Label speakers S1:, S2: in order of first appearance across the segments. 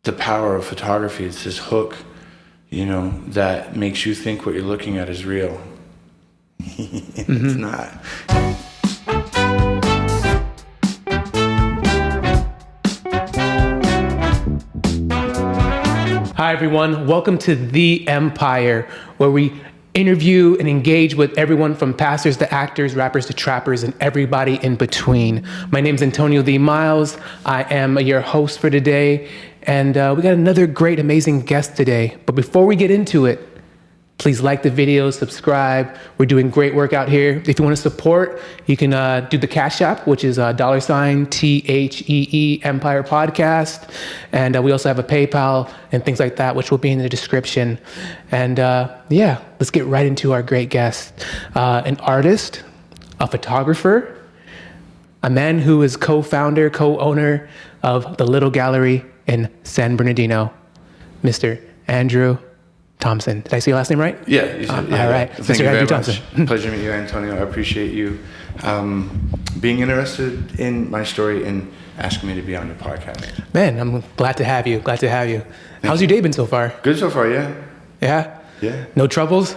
S1: the power of photography. It's this hook, that makes you think what you're looking at is real. It's not.
S2: Hi, everyone. Welcome to The Empire, where we interview and engage with everyone from pastors to actors, rappers to trappers, and everybody in between. My name is Antonio D. Miles. I am your host for today, and we got another great, amazing guest today. But before we get into it, please like the video, subscribe. We're doing great work out here. If you want to support, you can do the CashApp, which is $TheeEmpirePodcast. And we also have a PayPal and things like that, which will be in the description. And let's get right into our great guest. An artist, a photographer, a man who is co-founder, co-owner of the Little Gallery in San Bernardino, Mr. Andrew Thompson. Did I say your last name right?
S1: Yeah, you said,
S2: all right.
S1: Thank you
S2: Andrew
S1: very
S2: Thompson.
S1: much. Pleasure to meet you, Antonio. I appreciate you being interested in my story and asking me to be on your podcast.
S2: Man, I'm glad to have you. How's your day been so far?
S1: Good so far, yeah.
S2: Yeah?
S1: Yeah.
S2: No troubles?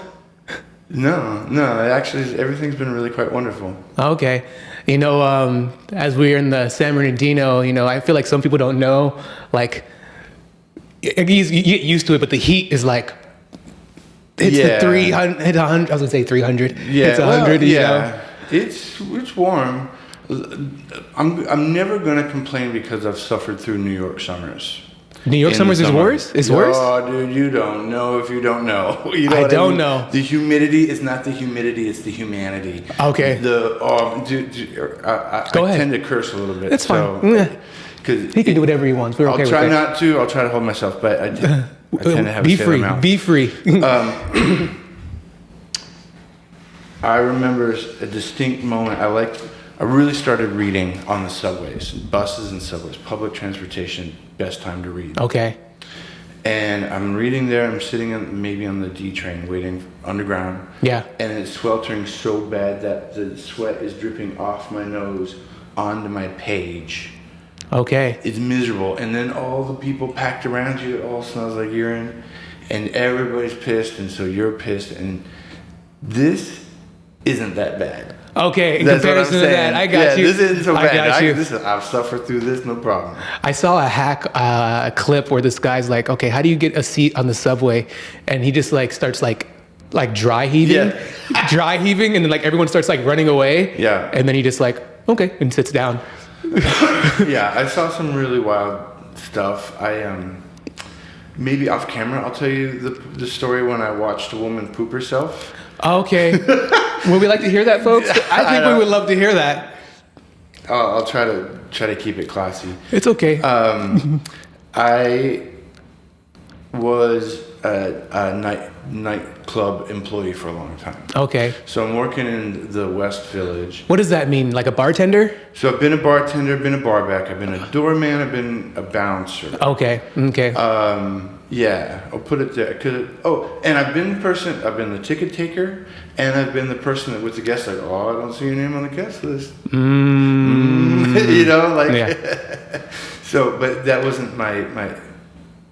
S1: No. Actually, everything's been really quite wonderful.
S2: Okay. As we're in the San Bernardino, I feel like some people don't know, like, you get used to it, but the heat is like, it's the 300, I was going to say 300.
S1: Yeah.
S2: It's 100,
S1: yeah. It's warm. I'm never going to complain because I've suffered through New York summers.
S2: New York summers is worse? It's worse?
S1: Oh, dude, you don't know if you don't know.
S2: I don't know.
S1: The humidity is not the humidity, it's the humanity.
S2: Okay.
S1: I
S2: Go ahead.
S1: tend to curse a little bit.
S2: It's fine. He can do whatever he wants. We're okay with it.
S1: I'll try not to. I'll try to hold myself, but I tend to have
S2: Be
S1: a sailor mouth.
S2: Be free.
S1: I remember a distinct moment. I really started reading on the subways, buses and subways, public transportation, best time to read.
S2: Okay.
S1: And I'm reading there, I'm sitting maybe on the D train waiting underground.
S2: Yeah.
S1: And it's sweltering so bad that the sweat is dripping off my nose onto my page.
S2: Okay.
S1: It's miserable. And then all the people packed around you, it all smells like urine. And everybody's pissed, and so you're pissed. And this isn't that bad.
S2: Okay, in
S1: That's
S2: comparison to that, I got you.
S1: This isn't so bad.
S2: I got you.
S1: I've suffered through this, no problem.
S2: I saw a clip where this guy's like, okay, how do you get a seat on the subway? And he just starts dry heaving, and then everyone starts running away.
S1: Yeah.
S2: And then he just okay, and sits down.
S1: Yeah, I saw some really wild stuff. Maybe off camera, I'll tell you the story when I watched a woman poop herself.
S2: Okay. Would we like to hear that, folks? I think we would love to hear that.
S1: I'll try to keep it classy.
S2: It's okay.
S1: I was a nightclub employee for a long time.
S2: Okay.
S1: So I'm working in the West Village.
S2: What does that mean? Like a bartender?
S1: So I've been a bartender, I've been a barback, I've been a doorman, I've been a bouncer.
S2: Okay.
S1: Yeah, I'll put it there. And I've been the ticket taker, and I've been the person that with the guests I don't see your name on the guest list.
S2: Yeah.
S1: So, but that wasn't my.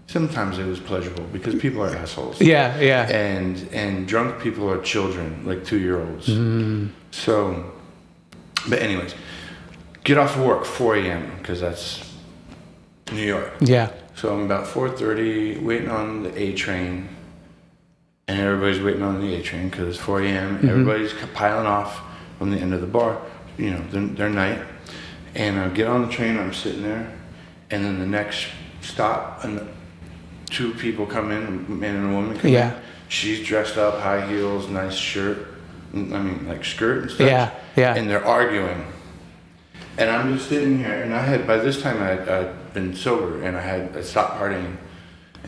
S1: Sometimes it was pleasurable because people are assholes.
S2: Yeah.
S1: And drunk people are children, like 2-year-olds. So, but anyways, get off work 4 a.m. because that's New York.
S2: Yeah.
S1: So I'm about 4:30 waiting on the A train, and everybody's waiting on the A train because it's 4 a.m. Everybody's piling off from the end of the bar, their night. And I get on the train, I'm sitting there, and then the next stop, and 2 people come in, a man and a woman come in. She's dressed up, high heels, nice shirt, skirt and stuff.
S2: Yeah.
S1: And they're arguing. And I'm just sitting here, and by this time I'd been sober, and I stopped partying.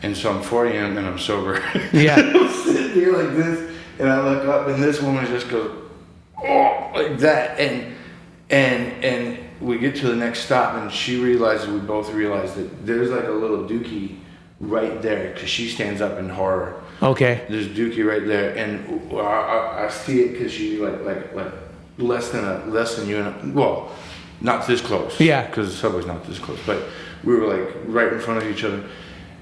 S1: And so I'm 4 a.m. and I'm sober.
S2: Yeah.
S1: I'm sitting here like this, and I look up, and this woman just goes, oh, like that. And we get to the next stop, and we both realize that there's a little dookie right there, because she stands up in horror.
S2: Okay.
S1: There's dookie right there, and I see it because she's less than you and not this close.
S2: Yeah.
S1: Because the subway's not this close, but we were right in front of each other,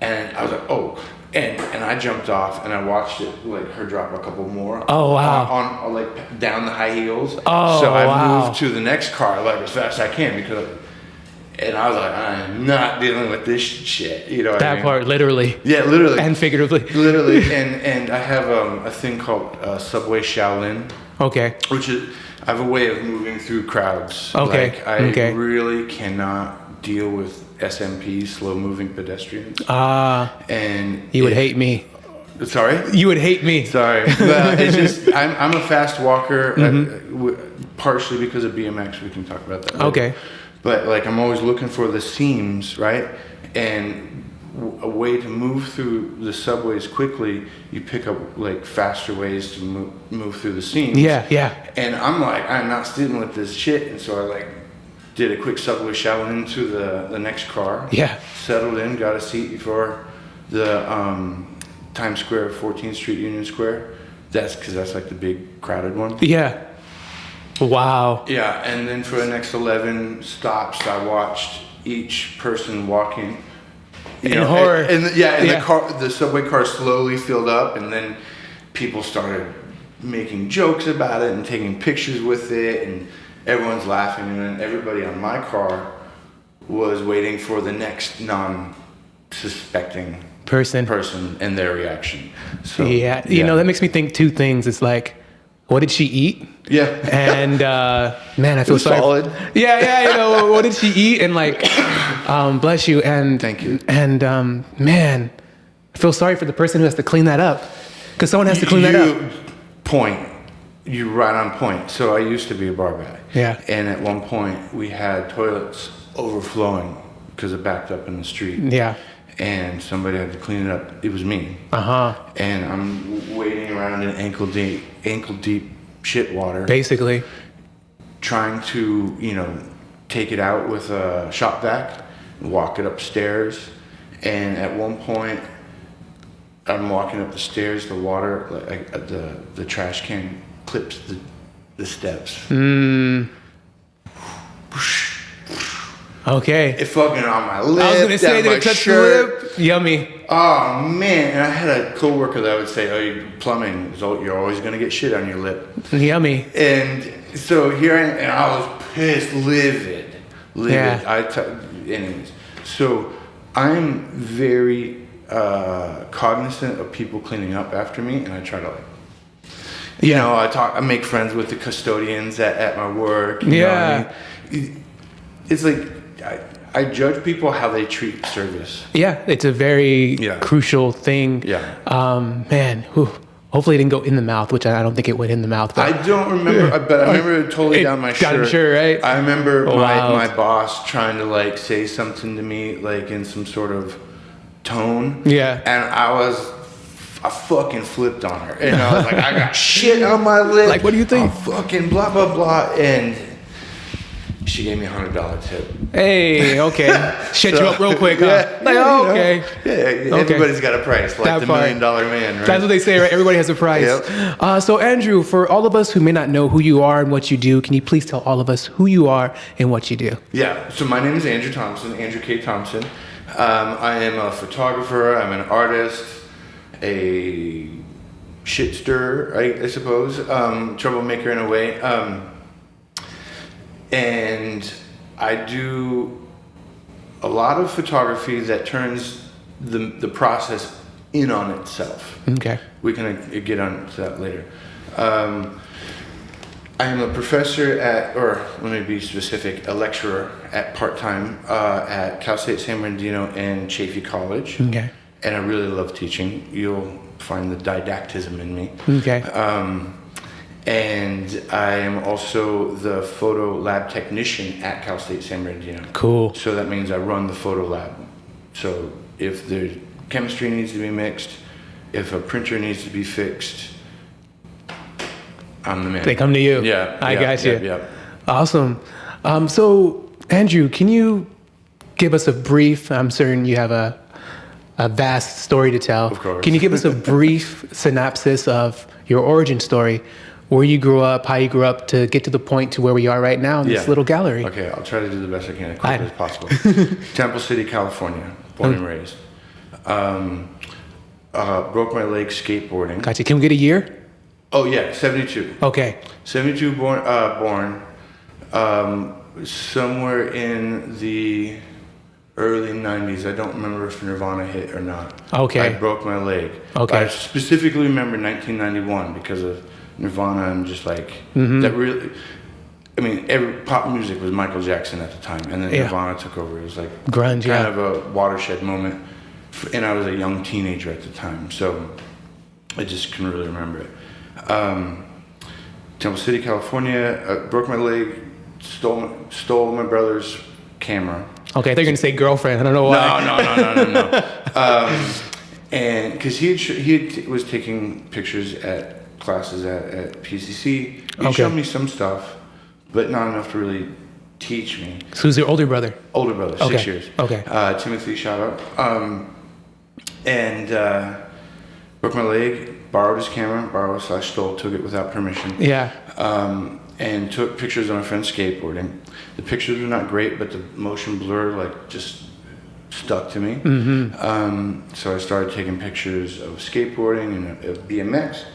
S1: And I was like, oh. And I jumped off and I watched it, like her drop a couple more.
S2: Oh, wow.
S1: On like down the high heels.
S2: Oh,
S1: so I
S2: wow.
S1: moved to the next car like as fast as I can and I was like, I'm not dealing with this shit. You know what I
S2: That
S1: mean?
S2: part, literally.
S1: Yeah, literally.
S2: And figuratively.
S1: Literally. And I have a thing called Subway Shaolin.
S2: Okay.
S1: Which is, I have a way of moving through crowds.
S2: Okay.
S1: Like, I really cannot deal with SMPs, slow moving pedestrians. And
S2: you would hate me.
S1: Sorry?
S2: You would hate me.
S1: Sorry. Well, it's just, I'm a fast walker, partially because of BMX. We can talk about that later.
S2: Okay.
S1: But like, I'm always looking for the seams, right? And a way to move through the subways quickly, you pick up like faster ways to move through the seams.
S2: Yeah.
S1: And I'm like, I'm not dealing with this shit. And so I like did a quick subway shower into the next car.
S2: Yeah.
S1: Settled in, got a seat before the Times Square, 14th Street, Union Square. That's because that's like the big crowded one.
S2: Yeah. Wow.
S1: Yeah, and then for the next 11 stops, I watched each person walking.
S2: In horror.
S1: The subway car slowly filled up, and then people started making jokes about it and taking pictures with it, and everyone's laughing, and then everybody on my car was waiting for the next non-suspecting person and their reaction. So
S2: yeah, you know, that makes me think two things. It's like, what did she eat?
S1: Yeah.
S2: And man, I feel sorry.
S1: Solid.
S2: Yeah, you know, what did she eat? And like, bless you. And
S1: thank you.
S2: And man, I feel sorry for the person who has to clean that up, because someone has to clean that up.
S1: You're right on point. So I used to be a bar guy.
S2: Yeah.
S1: And at one point we had toilets overflowing because it backed up in the street.
S2: Yeah.
S1: And somebody had to clean it up. It was me. And I'm wading around in ankle deep shit water.
S2: Basically.
S1: Trying to, take it out with a shop vac, walk it upstairs. And at one point, I'm walking up the stairs, the water, the trash can clips the steps. Okay. It fucking on my lip.
S2: I was gonna say, did it touch the lip? Yummy.
S1: Oh man! And I had a coworker that would say, "Oh, you're plumbing. You're always gonna get shit on your lip."
S2: Yummy.
S1: And so here I am, and I was pissed, livid. Yeah. Anyways, so I'm very cognizant of people cleaning up after me, and I try to I make friends with the custodians at my work. You know what I mean? It's like I judge people how they treat service. Yeah, it's a very crucial thing. Yeah. Man, hopefully it didn't go in the mouth, which I don't think it went in the mouth. But I don't remember, but I remember it totally down my shirt. Got shirt, right? I remember my boss trying to say something to me in some sort of tone. Yeah. And I fucking flipped on her. And I was like, I got shit on my lip. Like, what do you think? Fucking blah, blah, blah. And she gave me a $100 tip. Hey, okay. Shut you up real quick, huh? Yeah, okay. Yeah, everybody's got a price, like the $1 million man, right? That's what they say, right? Everybody has a price. Yep. So, Andrew, for all of us who may not know who you are and what you do, can you please tell all of us who you are and what you do? Yeah, so my name is Andrew Thompson, Andrew K Thompson. I am a photographer, I'm an artist, a shit stirrer, I suppose, troublemaker in a way. And I do a lot of photography that turns the process in on itself. Okay. We can get on to that later. I am a professor or let me be specific, a lecturer at part-time at Cal State San Bernardino and Chaffey College. Okay. And I really love teaching. You'll find the didactism in me. Okay. And I am also the photo lab technician at Cal State San Bernardino. Cool. So that means I run the photo lab. So if the chemistry needs to be mixed, if a printer needs to be fixed, I'm the man. They come to you. Yeah. I got you. Yeah. Awesome. So Andrew, can you give us a brief, I'm certain you have a vast story to tell. Of course. Can you give us a brief synopsis of your origin story? Where you grew up, how you grew up to get to the point to where we are right now in this little gallery. Okay, I'll try to do the best I can as quickly as possible. Temple City, California, born and raised. Broke my leg skateboarding.
S2: Gotcha. Can we get a year?
S1: Oh yeah, 72.
S2: Okay.
S1: 72 born. Somewhere in the early 90s. I don't remember if Nirvana hit or not.
S2: Okay.
S1: I broke my leg.
S2: Okay.
S1: I specifically remember 1991 because of Nirvana and just like
S2: Mm-hmm.
S1: that really. I mean, every pop music was Michael Jackson at the time, and then Nirvana took over. It was like
S2: grunge,
S1: kind of a watershed moment, and I was a young teenager at the time, so I just couldn't really remember it. Temple City, California, broke my leg, stole my brother's camera.
S2: Okay, they're gonna say girlfriend. I don't know why.
S1: No. And because he was taking pictures at classes at PCC, he showed me some stuff, but not enough to really teach me.
S2: So who's your older brother?
S1: Older brother, 6 years.
S2: Okay.
S1: Timothy, shout out. And broke my leg, borrowed his camera, stole, took it without permission.
S2: Yeah.
S1: And took pictures of my friend's skateboarding. The pictures were not great, but the motion blur like just stuck to me.
S2: Mm-hmm.
S1: So I started taking pictures of skateboarding and of BMX.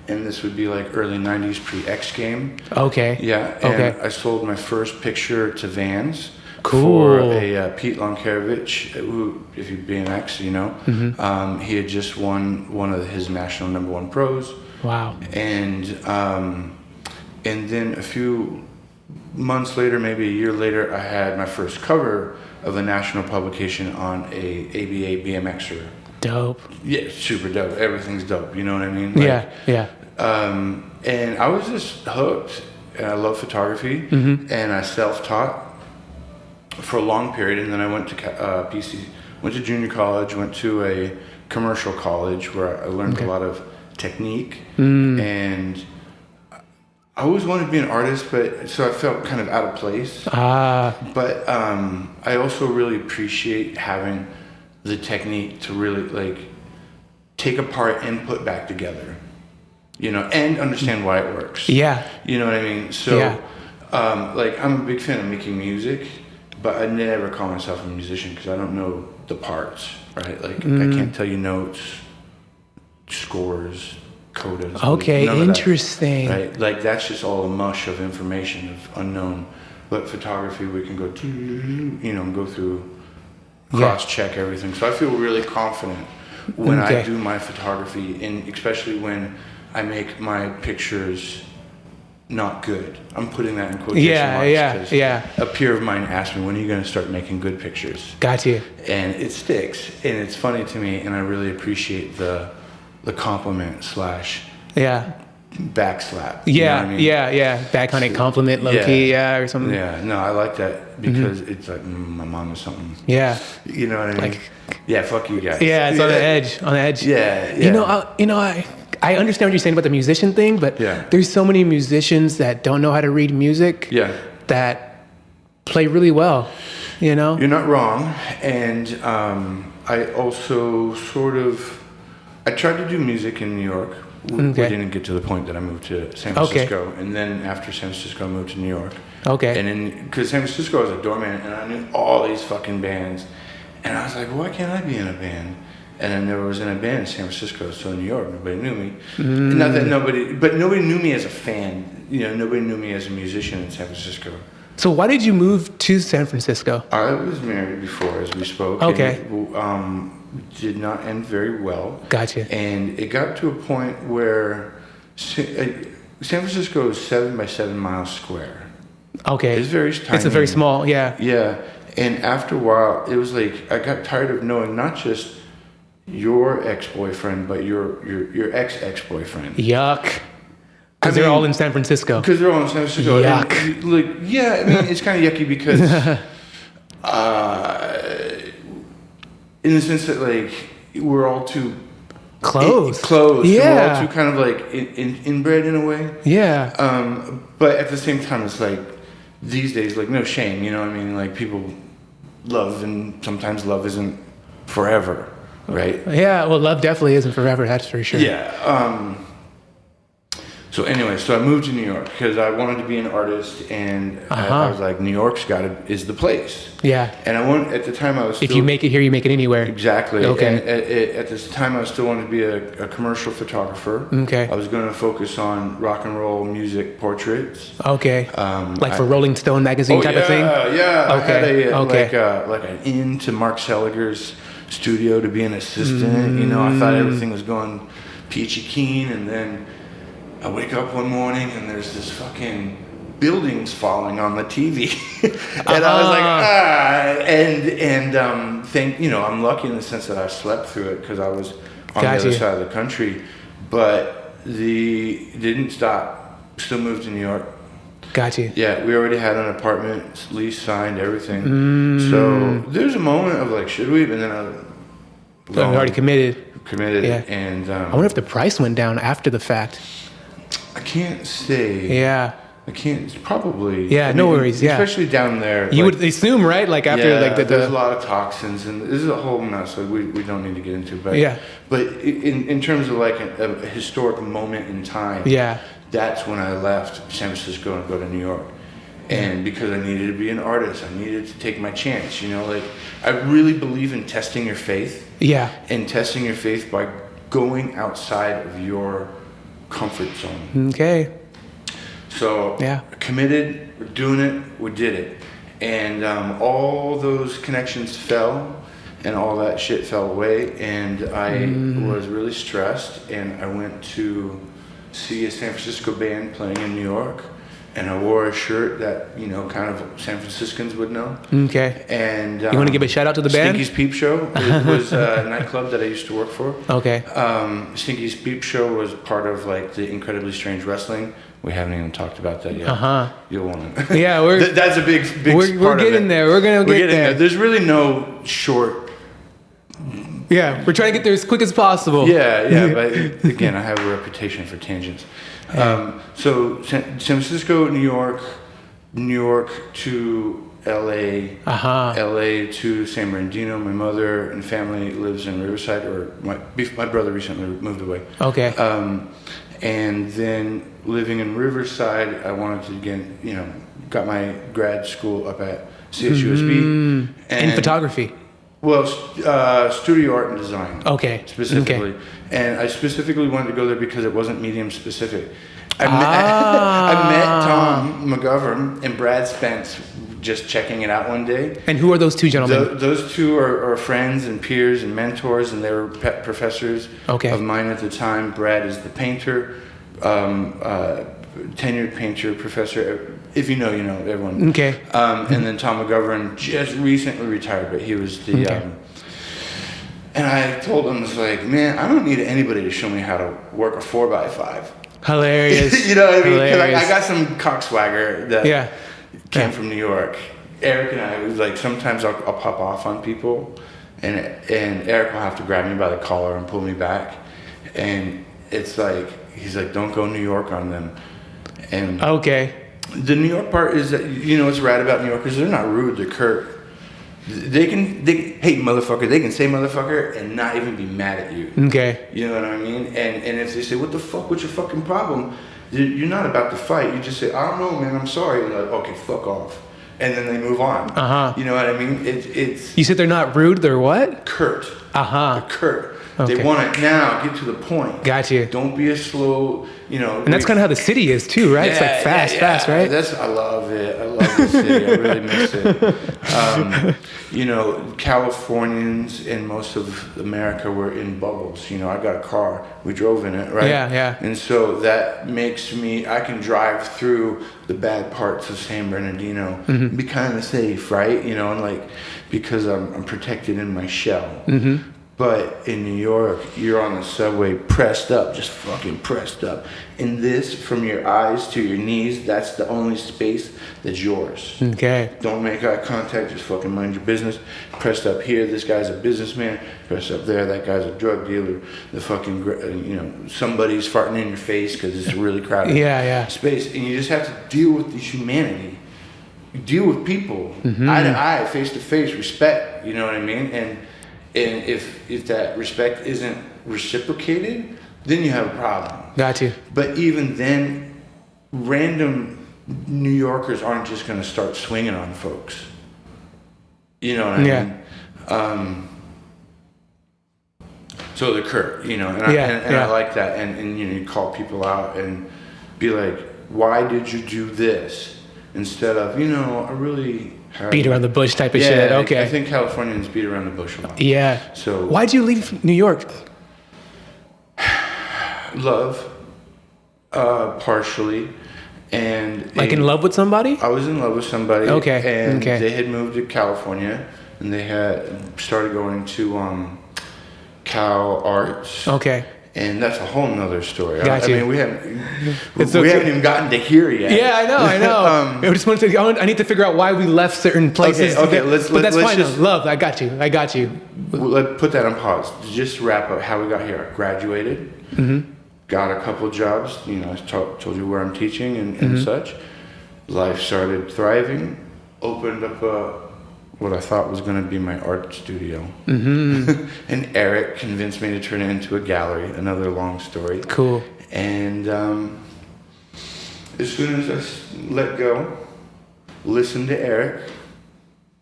S1: And this would be like early 90s pre-X game.
S2: Okay.
S1: Yeah. And
S2: Okay.
S1: I sold my first picture to Vans.
S2: Cool.
S1: For a Pete Lonkarevich, who, if you BMX, you know, he had just won one of his national #1 pros.
S2: Wow.
S1: And then a few months later, maybe a year later, I had my first cover of a national publication on a ABA BMXer.
S2: Dope.
S1: Yeah, super dope. Everything's dope. You know what I mean?
S2: Yeah.
S1: And I was just hooked. And I love photography.
S2: Mm-hmm.
S1: And I self-taught for a long period. And then I went to PC, went to junior college, went to a commercial college where I learned a lot of technique. And I always wanted to be an artist, but so I felt kind of out of place. But I also really appreciate having the technique to really like take apart and put back together, you know, and understand why it works.
S2: Yeah.
S1: You know what I mean? So, like, I'm a big fan of making music, but I never call myself a musician because I don't know the parts, right? Like, I can't tell you notes, scores, codas.
S2: Okay,
S1: none of that,
S2: interesting.
S1: right? Like, that's just all a mush of information of unknown. But photography, we can go, you know, go through, cross-check everything. So I feel really confident when I do my photography, and especially when I make my pictures not good. I'm putting that in quotation marks. A peer of mine asked me, when are you going to start making good pictures?
S2: Got you.
S1: And it sticks, and it's funny to me, and I really appreciate the compliment / backslap. You know what I mean?
S2: Backhand compliment, low key, or something.
S1: Yeah, no, I like that because it's like my mom is something.
S2: Yeah.
S1: You know what I mean? Like, fuck you guys.
S2: Yeah, it's on the edge.
S1: Yeah.
S2: I understand what you're saying about the musician thing, but there's so many musicians that don't know how to read music that play really well, you know?
S1: You're not wrong. And I also I tried to do music in New York. We didn't get to the point that I moved to San Francisco. And then after San Francisco, I moved to New York. Okay. And then, because San Francisco was a doorman, and I knew all these fucking bands. And I was like, why can't I be in a band? And I never was in a band in San Francisco, so in New York, nobody knew me. Not that nobody knew me as a fan. You know, nobody knew me as a musician in San Francisco.
S2: So why did you move to San Francisco?
S1: I was married before, as we spoke.
S2: Okay.
S1: And it did not end very well.
S2: Gotcha.
S1: And it got to a point where San Francisco is 7 by 7 miles square.
S2: Okay.
S1: It's very tiny.
S2: It's a very small,
S1: Yeah. And after a while, it was like, I got tired of knowing not just your ex-boyfriend, but your ex-boyfriend.
S2: Yuck. Because they're all in San Francisco.
S1: Because they're all in San Francisco.
S2: Yuck.
S1: And, it's kind of yucky because, in the sense that, like, we're all too
S2: close.
S1: We're all too kind of, like, inbred in a way.
S2: Yeah.
S1: But at the same time, it's like, these days, like, no shame, you know what I mean? Like, people love, and sometimes love isn't forever, right?
S2: Yeah, well, love definitely isn't forever, that's for sure.
S1: Yeah. So anyway, so I moved to New York because I wanted to be an artist, and I was like, New York's is the place.
S2: Yeah.
S1: And I wanted, at the time I was still,
S2: if you make it here, you make it anywhere.
S1: Exactly.
S2: Okay.
S1: And at this time I still wanted to be a commercial photographer.
S2: Okay.
S1: I was going to focus on rock and roll music portraits.
S2: Okay. Like for Rolling Stone magazine type of thing?
S1: Yeah.
S2: Okay.
S1: I had like an in to Mark Seliger's studio to be an assistant. You know, I thought everything was going peachy keen, and then I wake up one morning and there's this fucking buildings falling on the TV. And I was like, I'm lucky in the sense that I slept through it because I was on the other side of the country. But didn't stop. Still moved to New York.
S2: Gotcha.
S1: Yeah, we already had an apartment, lease signed, everything. So there's a moment of like, should we? And then
S2: I'm already committed.
S1: Yeah. And
S2: I wonder if the price went down after the fact.
S1: I can't say.
S2: Yeah.
S1: I can't. Probably.
S2: Yeah. No worries. Yeah.
S1: Especially down there.
S2: You would assume, right? Like after
S1: there's a lot of toxins, and this is a whole mess that we don't need to get into. But But in terms of like a historic moment in time.
S2: Yeah.
S1: That's when I left San Francisco and go to New York. And because I needed to be an artist, I needed to take my chance. You know, like I really believe in testing your faith.
S2: Yeah.
S1: And testing your faith by going outside of your comfort zone.
S2: Okay.
S1: So committed, we're doing it, we did it. And all those connections fell and all that shit fell away. And I was really stressed, and I went to see a San Francisco band playing in New York. And I wore a shirt that, you know, kind of San Franciscans would know. Okay. And
S2: you want to give a shout out to the band?
S1: Stinky's Peep Show. It was a nightclub that I used to work for.
S2: Okay.
S1: Stinky's Peep Show was part of like the Incredibly Strange Wrestling. We haven't even talked about that yet. You'll want to.
S2: Yeah,
S1: that's a big
S2: we're getting there. We're gonna get there.
S1: There's really no short.
S2: Yeah, we're trying to get there as quick as possible.
S1: Yeah. But again, I have a reputation for tangents. So San Francisco, New York to LA, LA to San Bernardino. My mother and family lives in Riverside, or my brother recently moved away.
S2: Okay.
S1: And then living in Riverside, I wanted to again, you know, got my grad school up at CSUSB.
S2: In photography.
S1: Well, studio art and design.
S2: Okay.
S1: Specifically. Okay. And I specifically wanted to go there because it wasn't medium specific. I met Tom McGovern and Brad Spence just checking it out one day.
S2: And who are those two gentlemen?
S1: Those two are friends and peers and mentors, and they were professors of mine at the time. Brad is the painter, tenured painter, professor. If you know, you know, everyone. Okay. And then Tom McGovern just recently retired, but he was the... and I told him, I was like, man, I don't need anybody to show me how to work a 4x5.
S2: Hilarious.
S1: You know what I mean? Because I got some cockswagger that came from New York. Eric and I, was like, sometimes I'll pop off on people, and Eric will have to grab me by the collar and pull me back. And it's like, he's like, don't go New York on them. And the New York part is that, you know, what's rad about New Yorkers, they're not rude, they're curt. Hey, motherfucker, they can say motherfucker and not even be mad at you. Okay. You know what I mean? And if they say, what the fuck, what's your fucking problem? You're not about to fight. You just say, I don't know, man, I'm sorry. And they're like, okay, fuck off. And then they move on. You know what I mean? It's.
S2: You said they're not rude, they're what?
S1: Curt. They're curt. Okay. They want it now, get to the point.
S2: Gotcha.
S1: Don't be a slow, you know.
S2: And that's kind of how the city is too, right? It's like fast, right?
S1: I love it. I love the city. I really miss it. You know, Californians and most of America were in bubbles. You know, I got a car. We drove in it, right?
S2: Yeah.
S1: And so that makes me, I can drive through the bad parts of San Bernardino and be kind of safe, right? You know, and like, because I'm protected in my shell. But in New York, you're on the subway pressed up, just fucking pressed up. And this, from your eyes to your knees, that's the only space that's yours. Okay. Don't make eye contact, just fucking mind your business. Pressed up here, this guy's a businessman. Pressed up there, that guy's a drug dealer. The fucking, you know, somebody's farting in your face because it's a really crowded space. And you just have to deal with the humanity. You deal with people, eye to eye, face to face, respect, you know what I mean? And if that respect isn't reciprocated, then you have a problem.
S2: Got you.
S1: But even then, random New Yorkers aren't just going to start swinging on folks. You know what I mean? So the Kurt, and I like that. And you call people out and be like, why did you do this? Instead of, I really...
S2: Beat around the bush type of shit. Okay.
S1: I think Californians beat around the bush a lot.
S2: Yeah.
S1: So
S2: why'd you leave New York?
S1: Love, partially, and
S2: in love with somebody.
S1: I was in love with somebody.
S2: Okay.
S1: And they had moved to California, and they had started going to Cal Arts.
S2: Okay.
S1: And that's a whole nother story.
S2: Got you.
S1: I mean, we haven't even gotten to here yet.
S2: Yeah, I know. I just wanted to. I need to figure out why we left certain places.
S1: Okay.
S2: But that's fine. Love. I got you.
S1: Let's put that on pause. Just to wrap up how we got here. I graduated. Mm-hmm. Got a couple jobs. I told you where I'm teaching and such. Life started thriving. Opened up what I thought was going to be my art studio. Mm-hmm. And Eric convinced me to turn it into a gallery. Another long story.
S2: Cool.
S1: And as soon as I let go, listened to Eric,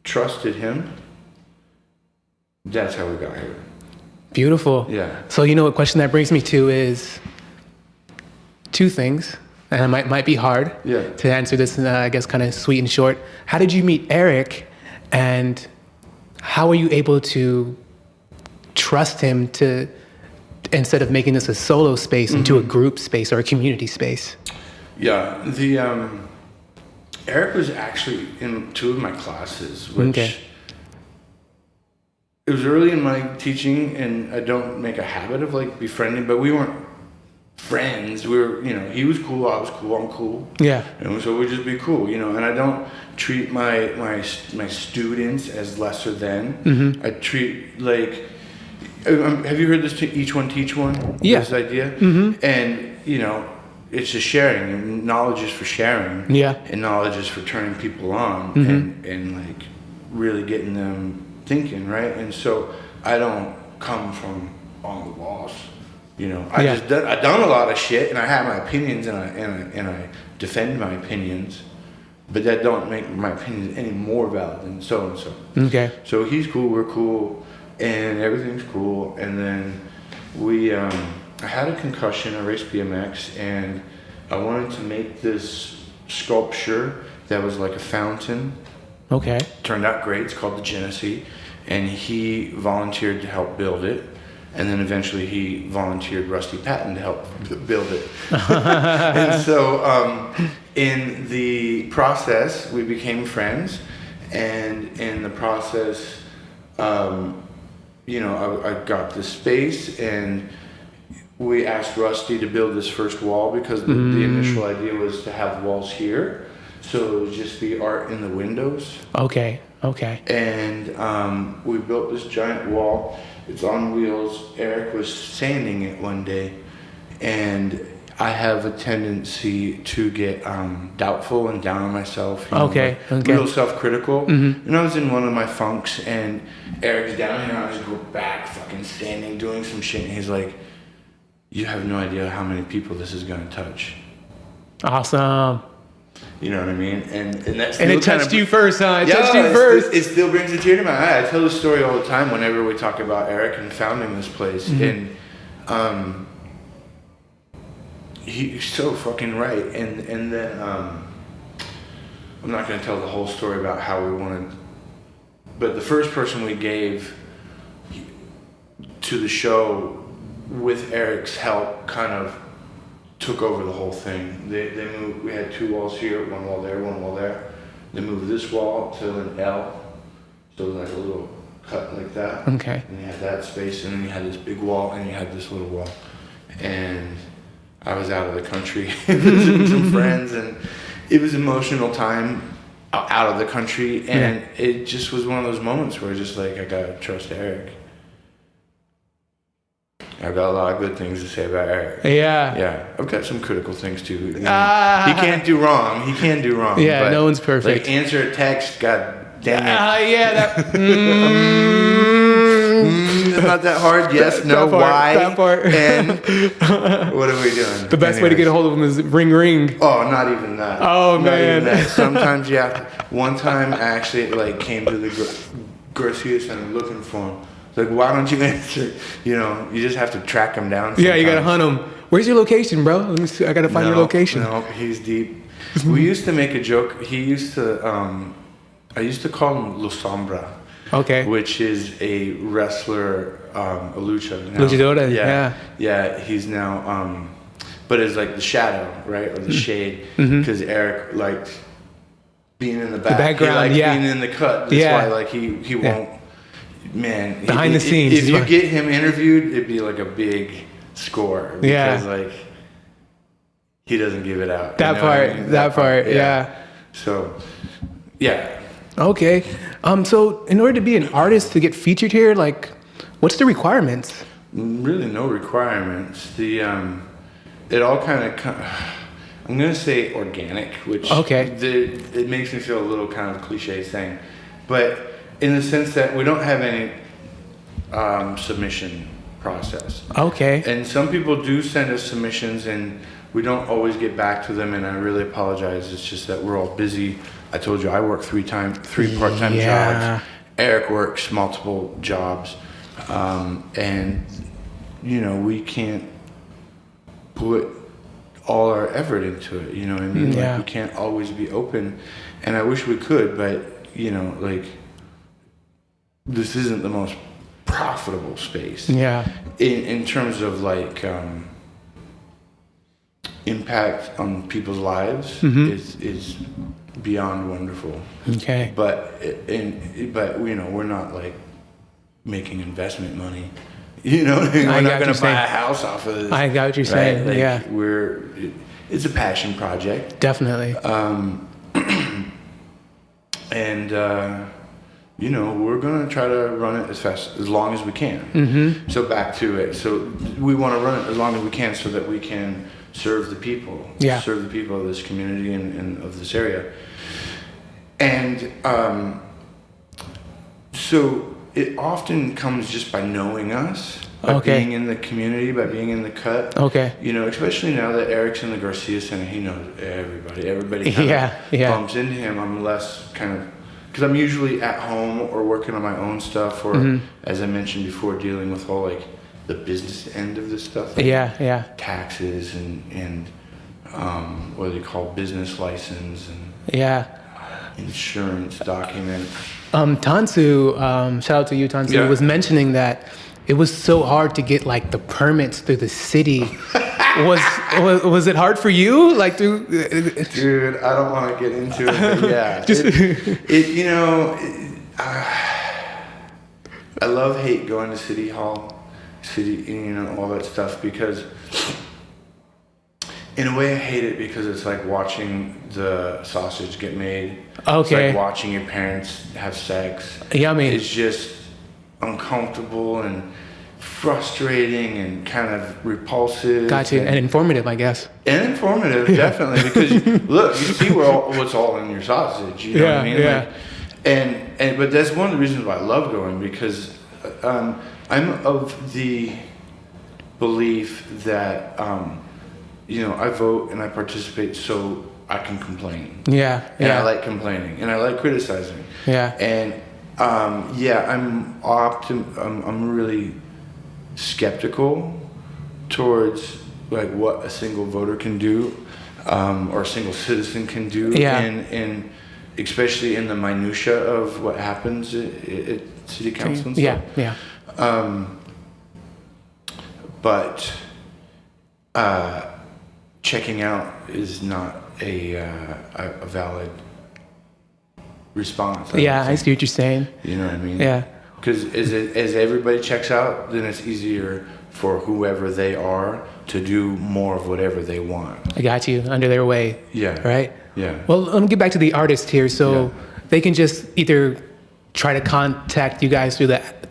S1: trusted him, that's how we got here.
S2: Beautiful.
S1: Yeah.
S2: So a question that brings me to is two things, and it might be hard to answer this, I guess kind of sweet and short. How did you meet Eric? And how are you able to trust him to, instead of making this a solo space, into a group space or a community space?
S1: Yeah, the Eric was actually in two of my classes, which it was early in my teaching, and I don't make a habit of befriending, but we weren't friends. We were, he was cool, I was cool, I'm cool.
S2: Yeah.
S1: And so we'd just be cool, and I don't treat my students as lesser than. Mm-hmm. I treat have you heard this each one teach one?
S2: Yeah.
S1: This idea? Mm-hmm. And, it's just sharing, and knowledge is for sharing.
S2: Yeah.
S1: And knowledge is for turning people on and really getting them thinking, right? And so I don't come from on the walls. I've done a lot of shit, and I have my opinions, and I defend my opinions, but that don't make my opinions any more valid than so and so.
S2: Okay.
S1: So he's cool, we're cool, and everything's cool. And then I had a concussion. I raced BMX, and I wanted to make this sculpture that was like a fountain.
S2: Okay.
S1: Turned out great. It's called the Genesee, and he volunteered to help build it. And then eventually he volunteered Rusty Patton to help build it. And so in the process, we became friends. And in the process, I got this space, and we asked Rusty to build this first wall because the initial idea was to have walls here. So it would just be art in the windows.
S2: Okay.
S1: And we built this giant wall. It's on wheels. Eric was sanding it one day, and I have a tendency to get doubtful and down on myself. Real self-critical. Mm-hmm. And I was in one of my funks, and Eric's down here. I just go back, fucking standing, doing some shit, and he's like, "You have no idea how many people this is gonna touch."
S2: Awesome.
S1: You know what I mean? And that's
S2: and it touched you first, huh? It touched you first.
S1: It still brings a tear to my eye. I tell this story all the time whenever we talk about Eric and founding this place. Mm-hmm. And he's so fucking right. And then I'm not going to tell the whole story about how we wanted, but the first person we gave to the show with Eric's help kind of took over the whole thing. They moved. We had two walls here, one wall there, one wall there. They moved this wall to an L, so it was like a little cut like that.
S2: Okay.
S1: And you had that space, and then you had this big wall, and you had this little wall. And I was out of the country visiting some friends, and it was an emotional time out of the country, and it just was one of those moments where just like, I gotta trust Eric. I've got a lot of good things to say about Eric. Yeah. I've got some critical things too. He can't do wrong.
S2: Yeah,
S1: but,
S2: no one's perfect.
S1: Like, answer a text, god damn it. it's not that hard. Yes, no, why, and what are we doing?
S2: The best way to get a hold of them is ring ring.
S1: Oh, not even that.
S2: Oh,
S1: not
S2: man.
S1: Even that. Sometimes you have to. One time I actually came to the Garcia Center looking for him. Like, why don't you answer? You know, you just have to track him down. Sometimes.
S2: Yeah, you gotta hunt him. Where's your location, bro? Let me see. I gotta find your location.
S1: No, he's deep. We used to make a joke. He used to. I used to call him La Sombra.
S2: Okay.
S1: Which is a wrestler, a lucha. Now.
S2: Luchadora. Yeah.
S1: Yeah. He's now, but it's like the shadow, right, or the shade, because Eric liked being in the background. He liked being in the cut. That's why, like, he won't. Man,
S2: behind the scenes.
S1: If you get him interviewed, it'd be like a big score because like he doesn't give it out.
S2: That part. Yeah.
S1: So, yeah.
S2: Okay. So in order to be an artist to get featured here, like, what's the requirements?
S1: Really, no requirements. The it all kind of. I'm gonna say organic, which it makes me feel a little kind of cliche saying, but. In the sense that we don't have any submission process. Okay. And some people do send us submissions and we don't always get back to them, and I really apologize. It's just that we're all busy. I told you I work three part-time jobs. Eric works multiple jobs. And, you know, we can't put all our effort into it, you know what I mean? Like, we can't always be open. And I wish we could, but, you know, like, this isn't the most profitable space. Yeah. In terms of like impact on people's lives is beyond wonderful. Okay. But you know, we're not like making investment money. You know what I mean? We're not going to buy a house off of this. I got what you're saying. Like, it's a passion project. Definitely. You know, we're going to try to run it as long as we can. So back to it. So we want to run it as long as we can so that we can serve the people. Serve the people of this community and of this area. And so it often comes just by knowing us, by being in the community, by being in the cut. Okay. You know, especially now that Eric's in the Garcia Center, he knows everybody. Everybody kind of bumps into him. I'm less kind of... Because I'm usually at home or working on my own stuff, or as I mentioned before, dealing with all like the business end of this stuff. Like taxes and what do you call business license and insurance documents.
S2: Tansu, shout out to you, Tansu, was mentioning that it was so hard to get like the permits through the city. Was it hard for you? Like, dude,
S1: I don't want to get into it. But yeah, you know, I love hate going to City Hall, you know, all that stuff, because in a way I hate it because it's like watching the sausage get made. Okay. It's like watching your parents have sex. Yummy. It's just uncomfortable and frustrating and kind of repulsive.
S2: Gotcha. And informative, I guess.
S1: And informative, definitely, because look, you see what's all in your sausage. You know what I mean? Like, and but that's one of the reasons why I love going, because I'm of the belief that you know, I vote and I participate so I can complain. And I like complaining and I like criticizing. And I'm really skeptical towards like what a single voter can do, or a single citizen can do, and especially in the minutia of what happens at city council and stuff. But checking out is not a valid response.
S2: I see what you're saying.
S1: You know what I mean? Yeah. Because as everybody checks out, then it's easier for whoever they are to do more of whatever they want.
S2: I got you, under their way.
S1: Yeah.
S2: Right?
S1: Yeah.
S2: Well, let me get back to the artist here. So they can just either try to contact you guys through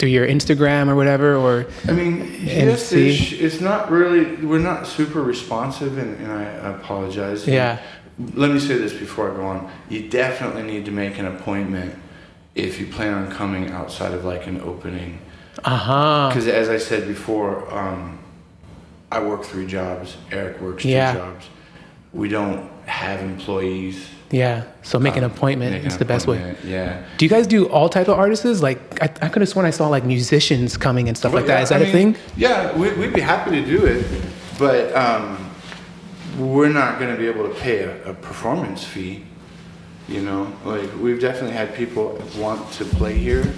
S2: your Instagram or whatever, or...
S1: I mean, yes, it's not really... We're not super responsive, and I apologize. Yeah. Let me say this before I go on. You definitely need to make an appointment if you plan on coming outside of like an opening. Because as I said before, I work 3 jobs. Eric works 2 jobs. We don't have employees.
S2: Yeah. So make an appointment is the best way.
S1: Yeah.
S2: Do you guys do all type of artists? Like I could have sworn I saw like musicians coming and stuff like that. Is that a thing?
S1: Yeah, we'd be happy to do it, but we're not going to be able to pay a performance fee. You know, like we've definitely had people want to play here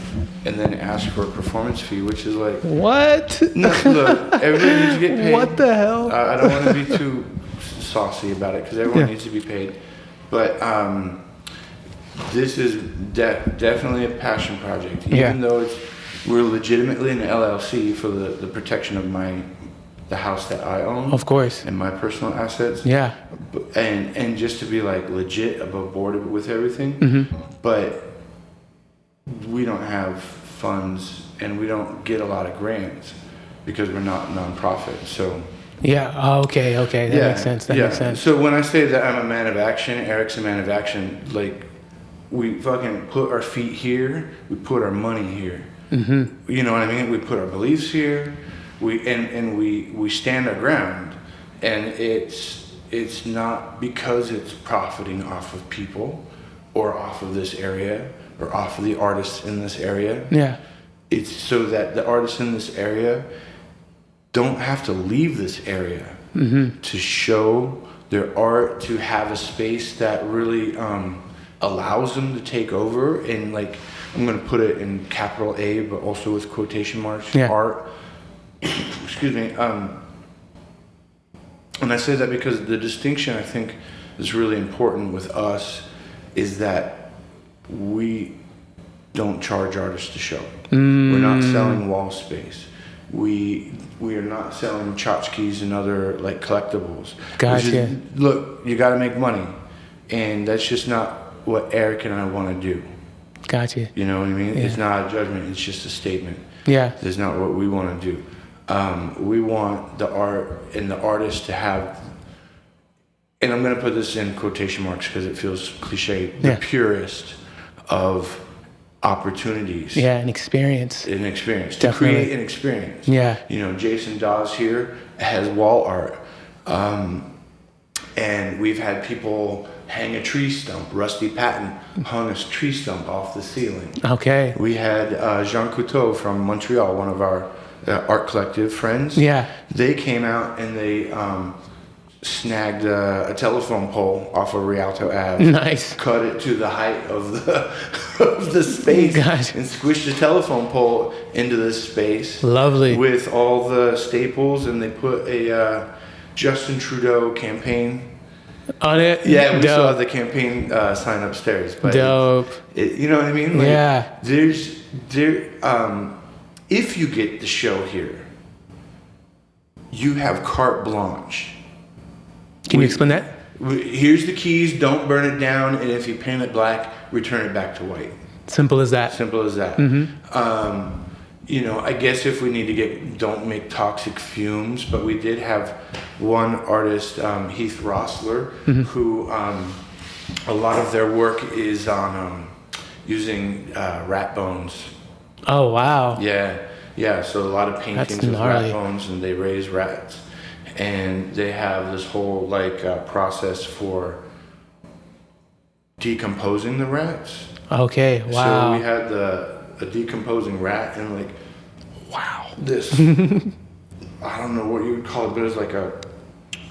S1: and then ask for a performance fee, which is like
S2: what?
S1: No, look, everybody needs to get paid.
S2: What the hell?
S1: I don't want to be too saucy about it because everyone needs to be paid. But this is definitely a passion project. Even though we're legitimately an LLC for the protection of the house that I own.
S2: Of course.
S1: And my personal assets.
S2: Yeah.
S1: And just to be like legit above board with everything. But we don't have funds and we don't get a lot of grants because we're not nonprofit. So.
S2: Yeah. Oh, okay. That makes sense. That makes sense.
S1: So when I say that I'm a man of action, Eric's a man of action. Like we fucking put our feet here. We put our money here. You know what I mean? We put our beliefs here. We stand our ground, and it's not because it's profiting off of people, or off of this area, or off of the artists in this area.
S2: Yeah.
S1: It's so that the artists in this area don't have to leave this area to show their art, to have a space that really allows them to take over. And like, I'm going to put it in capital A, but also with quotation marks, art. Excuse me. And I say that because the distinction I think is really important with us is that we don't charge artists to show. We're not selling wall space. We are not selling tchotchkes and other like collectibles.
S2: Gotcha.
S1: Look, you got to make money, and that's just not what Eric and I want to do.
S2: Gotcha.
S1: You know what I mean? Yeah. It's not a judgment. It's just a statement.
S2: Yeah.
S1: It's not what we want to do. We want the art and the artist to have, and I'm going to put this in quotation marks because it feels cliche, the purest of opportunities.
S2: Yeah, an experience.
S1: Definitely. To create an experience.
S2: Yeah.
S1: You know, Jason Dawes here has wall art. And we've had people hang a tree stump. Rusty Patton hung a tree stump off the ceiling.
S2: Okay.
S1: We had Jean Couteau from Montreal, one of our art collective friends.
S2: Yeah.
S1: They came out and they snagged a telephone pole off of Rialto Ave.
S2: Nice.
S1: Cut it to the height of the space.
S2: Gotcha.
S1: And squished the telephone pole into this space.
S2: Lovely.
S1: With all the staples, and they put a Justin Trudeau campaign
S2: on it.
S1: Yeah, we still have the campaign sign upstairs. But
S2: dope.
S1: You know what I mean? Like,
S2: yeah.
S1: If you get the show here, you have carte blanche.
S2: Can you explain that?
S1: Here's the keys. Don't burn it down, and if you paint it black, return it back to white.
S2: Simple as that.
S1: Simple as that. You know, I guess if we need to don't make toxic fumes, but we did have one artist, Heath Rossler, who a lot of their work is on using rat bones.
S2: Oh, wow.
S1: Yeah. So a lot of paintings with rat bones, and they raise rats, and they have this whole process for decomposing the rats.
S2: Okay. Wow.
S1: So we had a decomposing rat, and this I don't know what you would call it, but it's like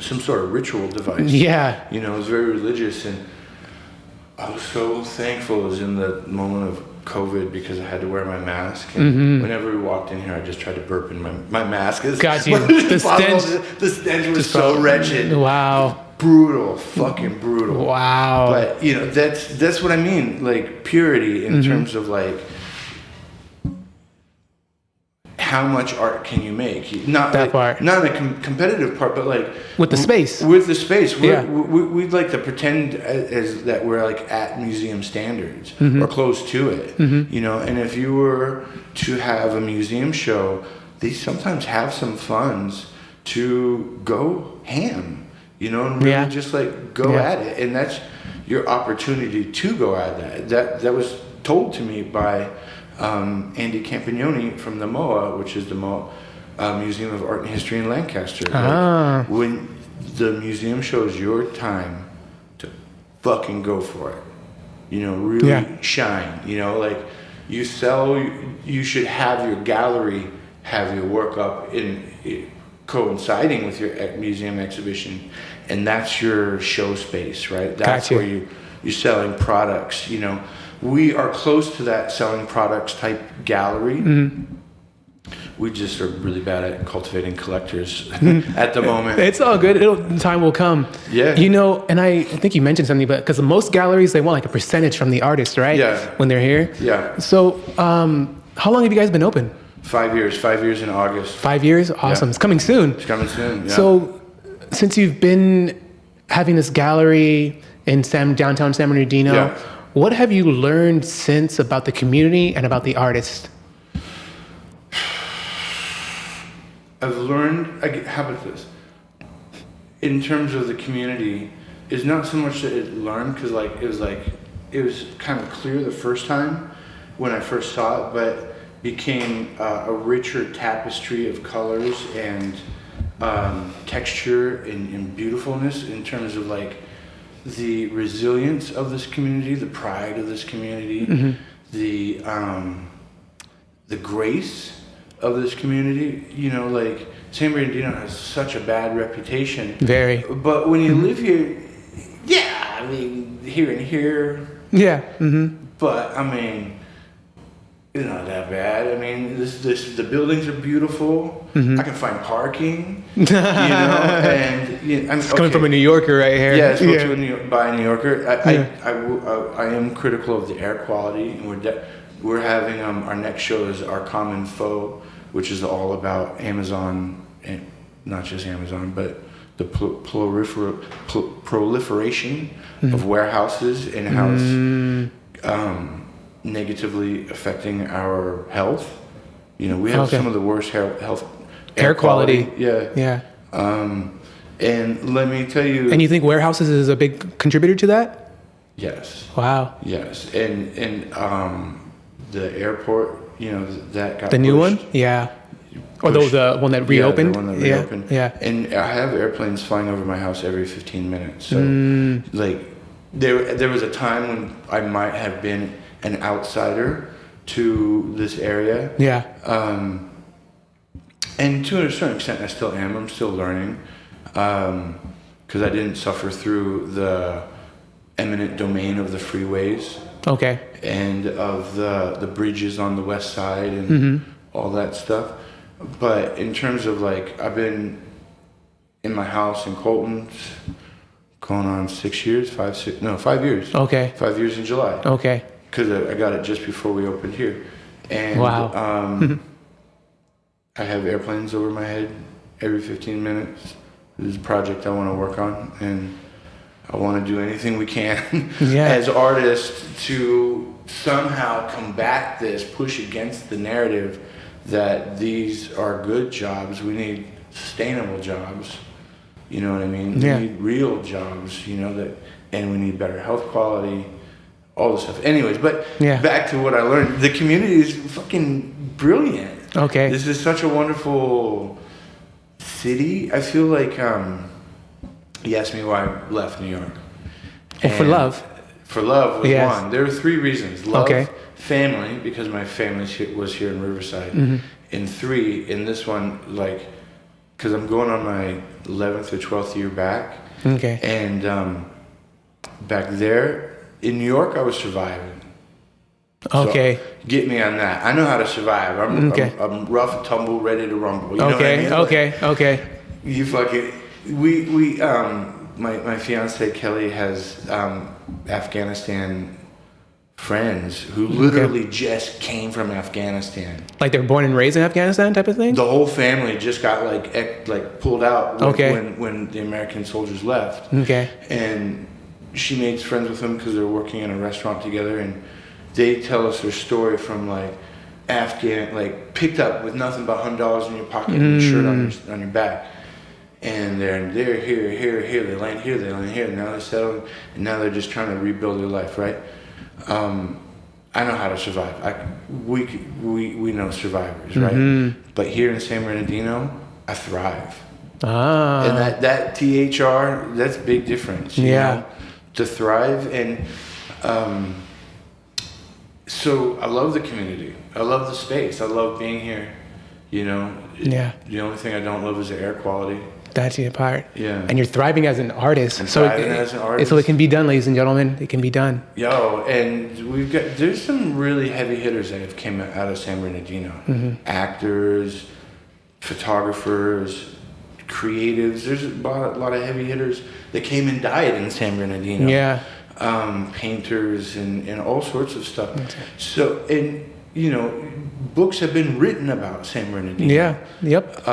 S1: some sort of ritual device.
S2: Yeah.
S1: You know, it was very religious, and I was so thankful it was in the moment of COVID because I had to wear my mask. And whenever we walked in here, I just tried to burp in my mask.
S2: Got you. The
S1: stench was so wretched.
S2: Wow.
S1: Brutal, fucking brutal.
S2: Wow.
S1: But you know, that's what I mean, like purity in terms of like how much art can you make? Not
S2: that part.
S1: Not a competitive part, but like
S2: with the space.
S1: With the space,
S2: yeah.
S1: We'd like to pretend as that we're like at museum standards or close to it. You know, and if you were to have a museum show, they sometimes have some funds to go ham. You know, and really just like go at it, and that's your opportunity to go at that. That was told to me by Andy Campagnoni from the MOA, which is the MOA Museum of Art and History in Lancaster.
S2: Ah.
S1: Like, when the museum shows your time to fucking go for it, really shine. Like you should have your gallery have your work up in coinciding with your museum exhibition, and that's your show space, right? That's
S2: Gotcha.
S1: where you're selling products. We are close to that selling products type gallery. We just are really bad at cultivating collectors at the moment.
S2: It's all good. Time will come.
S1: Yeah.
S2: And I think you mentioned something, but because most galleries, they want like a percentage from the artist, right?
S1: Yeah.
S2: When they're here.
S1: Yeah.
S2: So, how long have you guys been open?
S1: 5 years. 5 years in August.
S2: 5 years? Awesome.
S1: Yeah.
S2: It's coming soon.
S1: It's coming soon. Yeah.
S2: So, since you've been having this gallery in downtown San Bernardino, what have you learned since about the community and about the artist?
S1: I've learned, how about this? In terms of the community, it's not so much that it learned, because it was kind of clear the first time when I first saw it, but became a richer tapestry of colors and texture and beautifulness in terms of like the resilience of this community, the pride of this community, the grace of this community. Like San Bernardino has such a bad reputation.
S2: Very.
S1: But when you live here, I mean, here and here.
S2: Yeah.
S1: But I mean, it's not that bad. I mean, the buildings are beautiful. I can find parking. And
S2: It's coming from a New Yorker right here.
S1: Yeah, it's by a New Yorker. I am critical of the air quality, and we're having our next show is Our Common Foe, which is all about Amazon, and not just Amazon, but the proliferation of warehouses and how it's negatively affecting our health. We have some of the worst air quality. Yeah. And let me tell you.
S2: And you think warehouses is a big contributor to that?
S1: Yes.
S2: Wow.
S1: Yes, and the airport, that got
S2: the new
S1: pushed.
S2: one, yeah. Or the one that reopened.
S1: Yeah, the one that reopened.
S2: Yeah.
S1: And I have airplanes flying over my house every 15 minutes. So, like, there was a time when I might have been an outsider to this area.
S2: Yeah.
S1: And to a certain extent, I still am. I'm still learning, because I didn't suffer through the eminent domain of the freeways.
S2: Okay.
S1: And of the bridges on the west side and all that stuff. But in terms of like, I've been in my house in Colton going on 5 years.
S2: Okay.
S1: 5 years in July.
S2: Okay.
S1: Because I got it just before we opened here. And
S2: wow.
S1: I have airplanes over my head every 15 minutes. This is a project I want to work on, and I want to do anything we can as artists to somehow combat this, push against the narrative that these are good jobs. We need sustainable jobs. You know what I mean?
S2: Yeah.
S1: We need real jobs, and we need better health quality, all this stuff. Anyways, but back to what I learned. The community is fucking brilliant.
S2: Okay.
S1: This is such a wonderful city. I feel like, you asked me why I left New York.
S2: Well, for love.
S1: For love was one. There were 3 reasons. Love, family, because my family was here in Riverside. And 3, in this one, like, because I'm going on my 11th or 12th year back.
S2: Okay.
S1: And back there, in New York, I was surviving.
S2: Okay.
S1: So get me on that. I know how to survive. I'm rough and tumble, ready to rumble. You know what I mean?
S2: Okay.
S1: You fucking... My fiance Kelly has Afghanistan friends who literally just came from Afghanistan.
S2: Like they're born and raised in Afghanistan type of thing?
S1: The whole family just got like pulled out when the American soldiers left.
S2: Okay.
S1: And she made friends with them because they're working in a restaurant together, and they tell us their story from like Afghan, like picked up with nothing but $100 in your pocket and a shirt on your back. And they're here, they land here, and now they're settled, and now they're just trying to rebuild their life, right? I I know how to survive. We know survivors, right? But here in San Bernardino, I thrive. And that THR, that's a big difference. You know, to thrive. And so I love the community. I love the space. I love being here. You know. The only thing I don't love is the air quality.
S2: That's the part.
S1: Yeah.
S2: And you're thriving as an artist.
S1: As an artist.
S2: So it can be done, ladies and gentlemen. It can be done.
S1: Yo, and there's some really heavy hitters that have came out of San Bernardino. Actors, photographers, creatives. There's a lot of heavy hitters that came and died in San Bernardino.
S2: Yeah.
S1: Painters and all sorts of stuff. So, and you know, books have been written about San Bernardino.
S2: Yeah. Yep.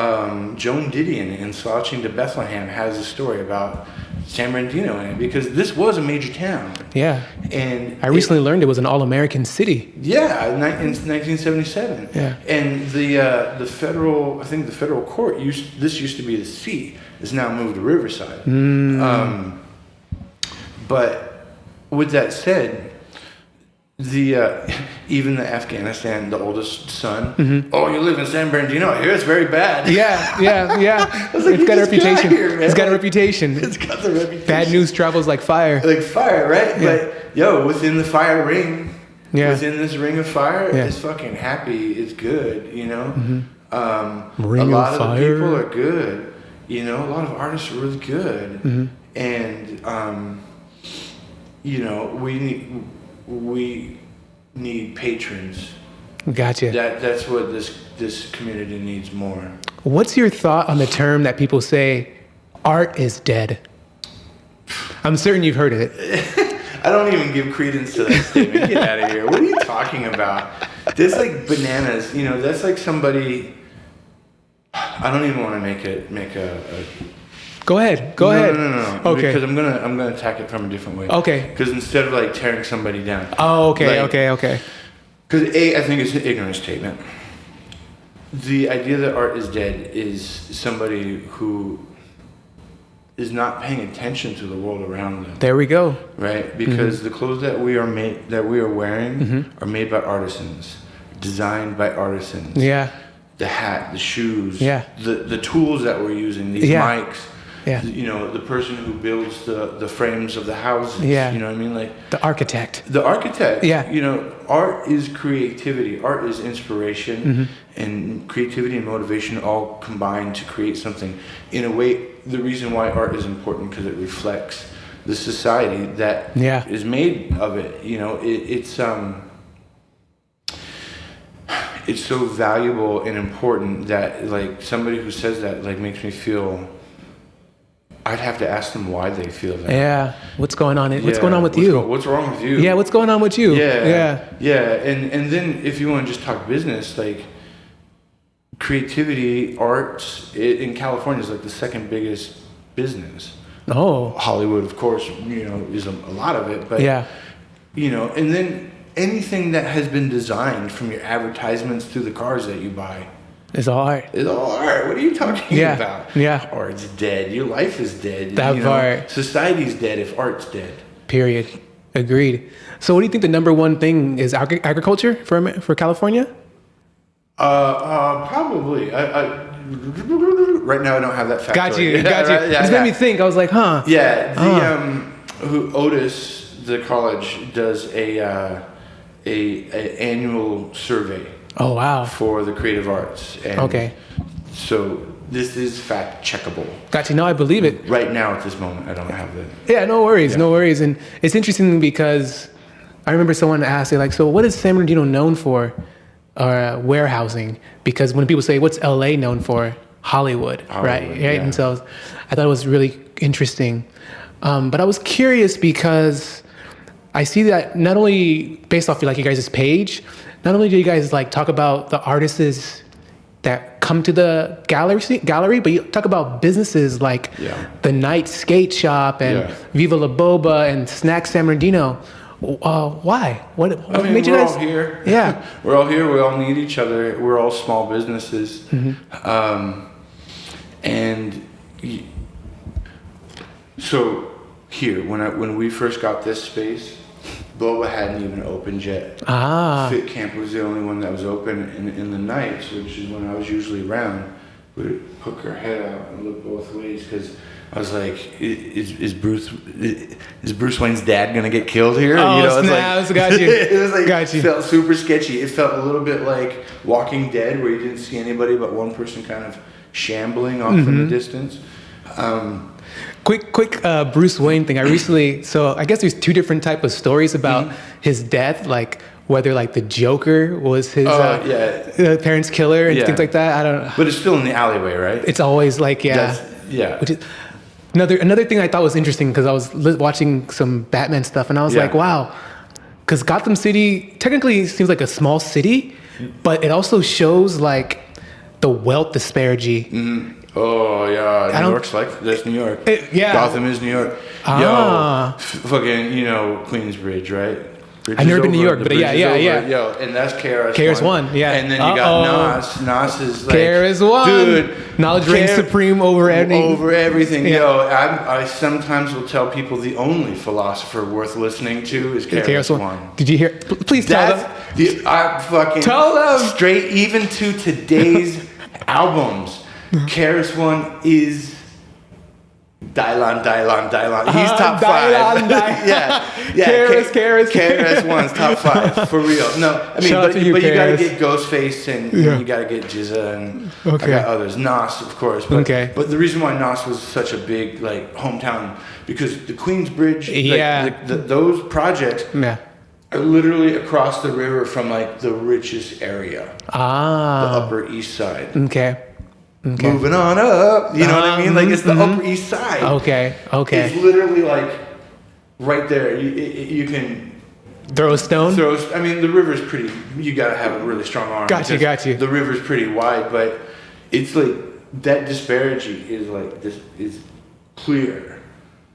S1: Joan Didion in Slouching to Bethlehem has a story about San Bernardino in it because this was a major town.
S2: Yeah.
S1: And
S2: I recently learned it was an all-American city.
S1: Yeah, in 1977.
S2: Yeah.
S1: And the federal court this used to be the seat. It's now moved to Riverside. But with that said, even the Afghanistan, the oldest son. Oh, you live in San Bernardino? I hear it's very bad.
S2: Yeah.
S1: I was like,
S2: It's got a reputation.
S1: It's
S2: got a reputation.
S1: It's got the reputation.
S2: Bad news travels like fire.
S1: Like fire, right?
S2: Yeah.
S1: But yo, within the fire ring, within this ring of fire, it's fucking happy. It's good, you know.
S2: Ring
S1: a lot
S2: of
S1: of the
S2: fire.
S1: people are good. You know, a lot of artists are really good, and you know, we need patrons.
S2: Gotcha.
S1: That's what this community needs more.
S2: What's your thought on the term that people say, art is dead? I'm certain you've heard of it.
S1: I don't even give credence to that statement. Get out of here. What are you talking about? That's like bananas. You know, that's like somebody. I don't even want to make a
S2: Go ahead. Go ahead.
S1: No.
S2: Okay.
S1: Because I'm gonna attack it from a different way.
S2: Okay.
S1: Because instead of like tearing somebody down.
S2: Oh, okay,
S1: like,
S2: okay.
S1: Because I think it's an ignorant statement. The idea that art is dead is somebody who is not paying attention to the world around them.
S2: There we go.
S1: Right? Because the clothes that we are wearing are made by artisans, designed by artisans.
S2: Yeah.
S1: The hat, the shoes,
S2: Yeah.
S1: the tools that we're using, these mics.
S2: Yeah.
S1: You know, the person who builds the frames of the houses.
S2: Yeah.
S1: You know what I mean? Like
S2: The architect.
S1: the architect.
S2: Yeah.
S1: You know, art is creativity. Art is inspiration, and creativity and motivation all combine to create something. In a way, the reason why art is important because it reflects the society that is made of it. You know, it's so valuable and important that like somebody who says that like makes me feel. I'd have to ask them why they feel that.
S2: Yeah. What's going on? What's going on with you?
S1: What's wrong with you?
S2: Yeah. What's going on with you?
S1: Yeah. And then if you want to just talk business, like creativity, arts in California is like the second biggest business.
S2: Oh.
S1: Hollywood, of course, you know, is a lot of it, but you know, and then anything that has been designed from your advertisements to the cars that you buy.
S2: It's all art.
S1: It's all art. What are you talking about?
S2: Yeah.
S1: Art's dead. Your life is dead.
S2: That part.
S1: Society's dead if art's dead.
S2: Period. Agreed. So what do you think the number one thing is? Agriculture for California?
S1: Probably. Right now I don't have that fact.
S2: Got you.
S1: Right?
S2: It's made me think. I was like, huh.
S1: Yeah. Otis, the college, does a annual survey.
S2: Oh, wow.
S1: For the creative arts. And so this is fact checkable.
S2: Got you. No, I believe it.
S1: Right now at this moment, I don't have it.
S2: Yeah, no worries. And it's interesting because I remember someone asked, like, so what is San Bernardino known for? Warehousing. Because when people say, what's LA known for? Hollywood. Right?
S1: Yeah.
S2: And so I thought it was really interesting. But I was curious because I see that not only based off like you guys' page, not only do you guys like talk about the artists that come to the gallery, but you talk about businesses like the Night Skate Shop and Viva La Boba and Snack San Bernardino. Why? What made you guys?
S1: We're all here.
S2: Yeah.
S1: We're all here. We all need each other. We're all small businesses. So here, when we first got this space, Boba hadn't even opened yet. Fit Camp was the only one that was open in the nights, which is when I was usually around. We'd hook her head out and look both ways because I was like, is Bruce Wayne's dad gonna get killed here?
S2: Oh,
S1: you know,
S2: snaps, got you.
S1: It was like,
S2: got you.
S1: It felt super sketchy. It felt a little bit like Walking Dead, where you didn't see anybody but one person kind of shambling off in the distance.
S2: Quick Bruce Wayne thing. I guess there's two different type of stories about his death, like whether like the Joker was his parents' killer and things like that. I don't know.
S1: But it's still in the alleyway, right?
S2: It's always like, yeah. Which is, another thing I thought was interesting because I was watching some Batman stuff and I was like, wow, because Gotham City technically seems like a small city, but it also shows like the wealth disparity.
S1: Oh yeah, New York's like that's New York. Gotham is New York. Fucking Queensbridge, right?
S2: I've never been to New York, but yeah.
S1: Yo, and that's KRS-One.
S2: Yeah.
S1: And then you got Nas. Nas is like
S2: KRS-One.
S1: Dude,
S2: knowledge reigns supreme over everything.
S1: Over everything. Yeah. Yo, I sometimes will tell people the only philosopher worth listening to is KRS-One.
S2: Did you hear? Please tell them.
S1: I fucking
S2: tell them
S1: straight even to today's albums. KRS-One is Dylon. He's top five. yeah. KRS-One's top five for real. No, I mean, but you gotta get Ghostface and you gotta get Jizza and I got others. Nas, of course. But, but the reason why Nas was such a big like hometown because the Queensbridge, those projects. Are literally across the river from like the richest area, the Upper East Side.
S2: Okay.
S1: Moving on up, you know what I mean? Like it's the Upper East Side.
S2: Okay.
S1: It's literally like right there. You can
S2: throw a stone.
S1: I mean, the river's pretty. You gotta have a really strong arm.
S2: Got you.
S1: The river's pretty wide, but it's like that disparity is like this is clear,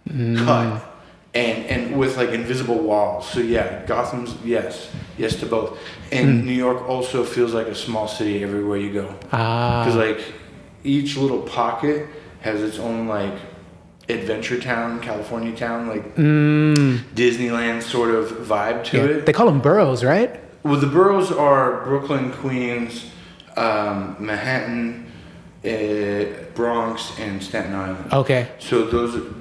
S1: cut. And with like invisible walls. So yeah, Gotham's yes to both. And New York also feels like a small city everywhere you go. Because like each little pocket has its own like adventure town, California town, like Disneyland sort of vibe to it.
S2: They call them boroughs, right?
S1: Well, the boroughs are Brooklyn, Queens, Manhattan, Bronx, and Staten Island. Okay. So those.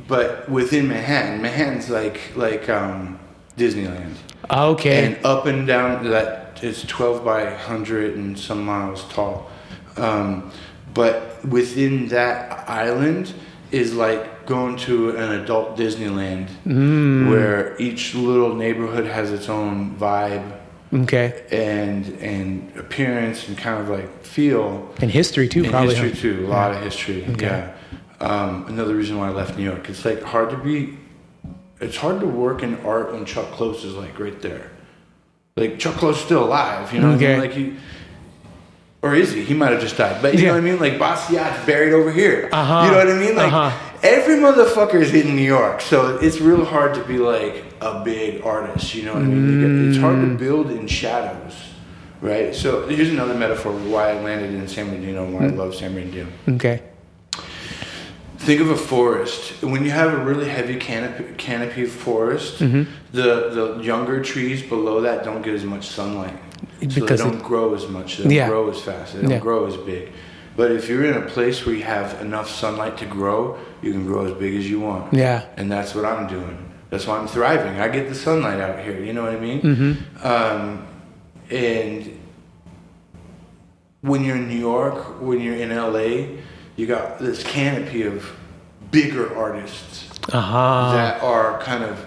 S1: But within Manhattan's like Disneyland. Okay. And up and down that it's 12 by 100 and some miles tall. But within that island is like going to an adult Disneyland where each little neighborhood has its own vibe. Okay. And appearance and kind of like feel. And history too, probably. History too, a lot of history. Okay. Yeah. Another reason why I left New York. It's like it's hard to work in art when Chuck Close is like right there. Like Chuck Close is still alive, you know what I mean? Like or is he? He might have just died. But you know what I mean? Like Basquiat's buried over here. You know what I mean? Like every motherfucker is in New York. So it's real hard to be like a big artist, you know what I mean? It's hard to build in shadows. Right? So here's another metaphor for why I landed in San Bernardino and why I love San Bernardino. Okay. Think of a forest. When you have a really heavy canopy forest, the younger trees below that don't get as much sunlight. So they don't grow as much. They don't grow as fast. They don't grow as big. But if you're in a place where you have enough sunlight to grow, you can grow as big as you want. Yeah. And that's what I'm doing. That's why I'm thriving. I get the sunlight out here. You know what I mean? And when you're in New York, when you're in LA, you got this canopy of bigger artists that are kind of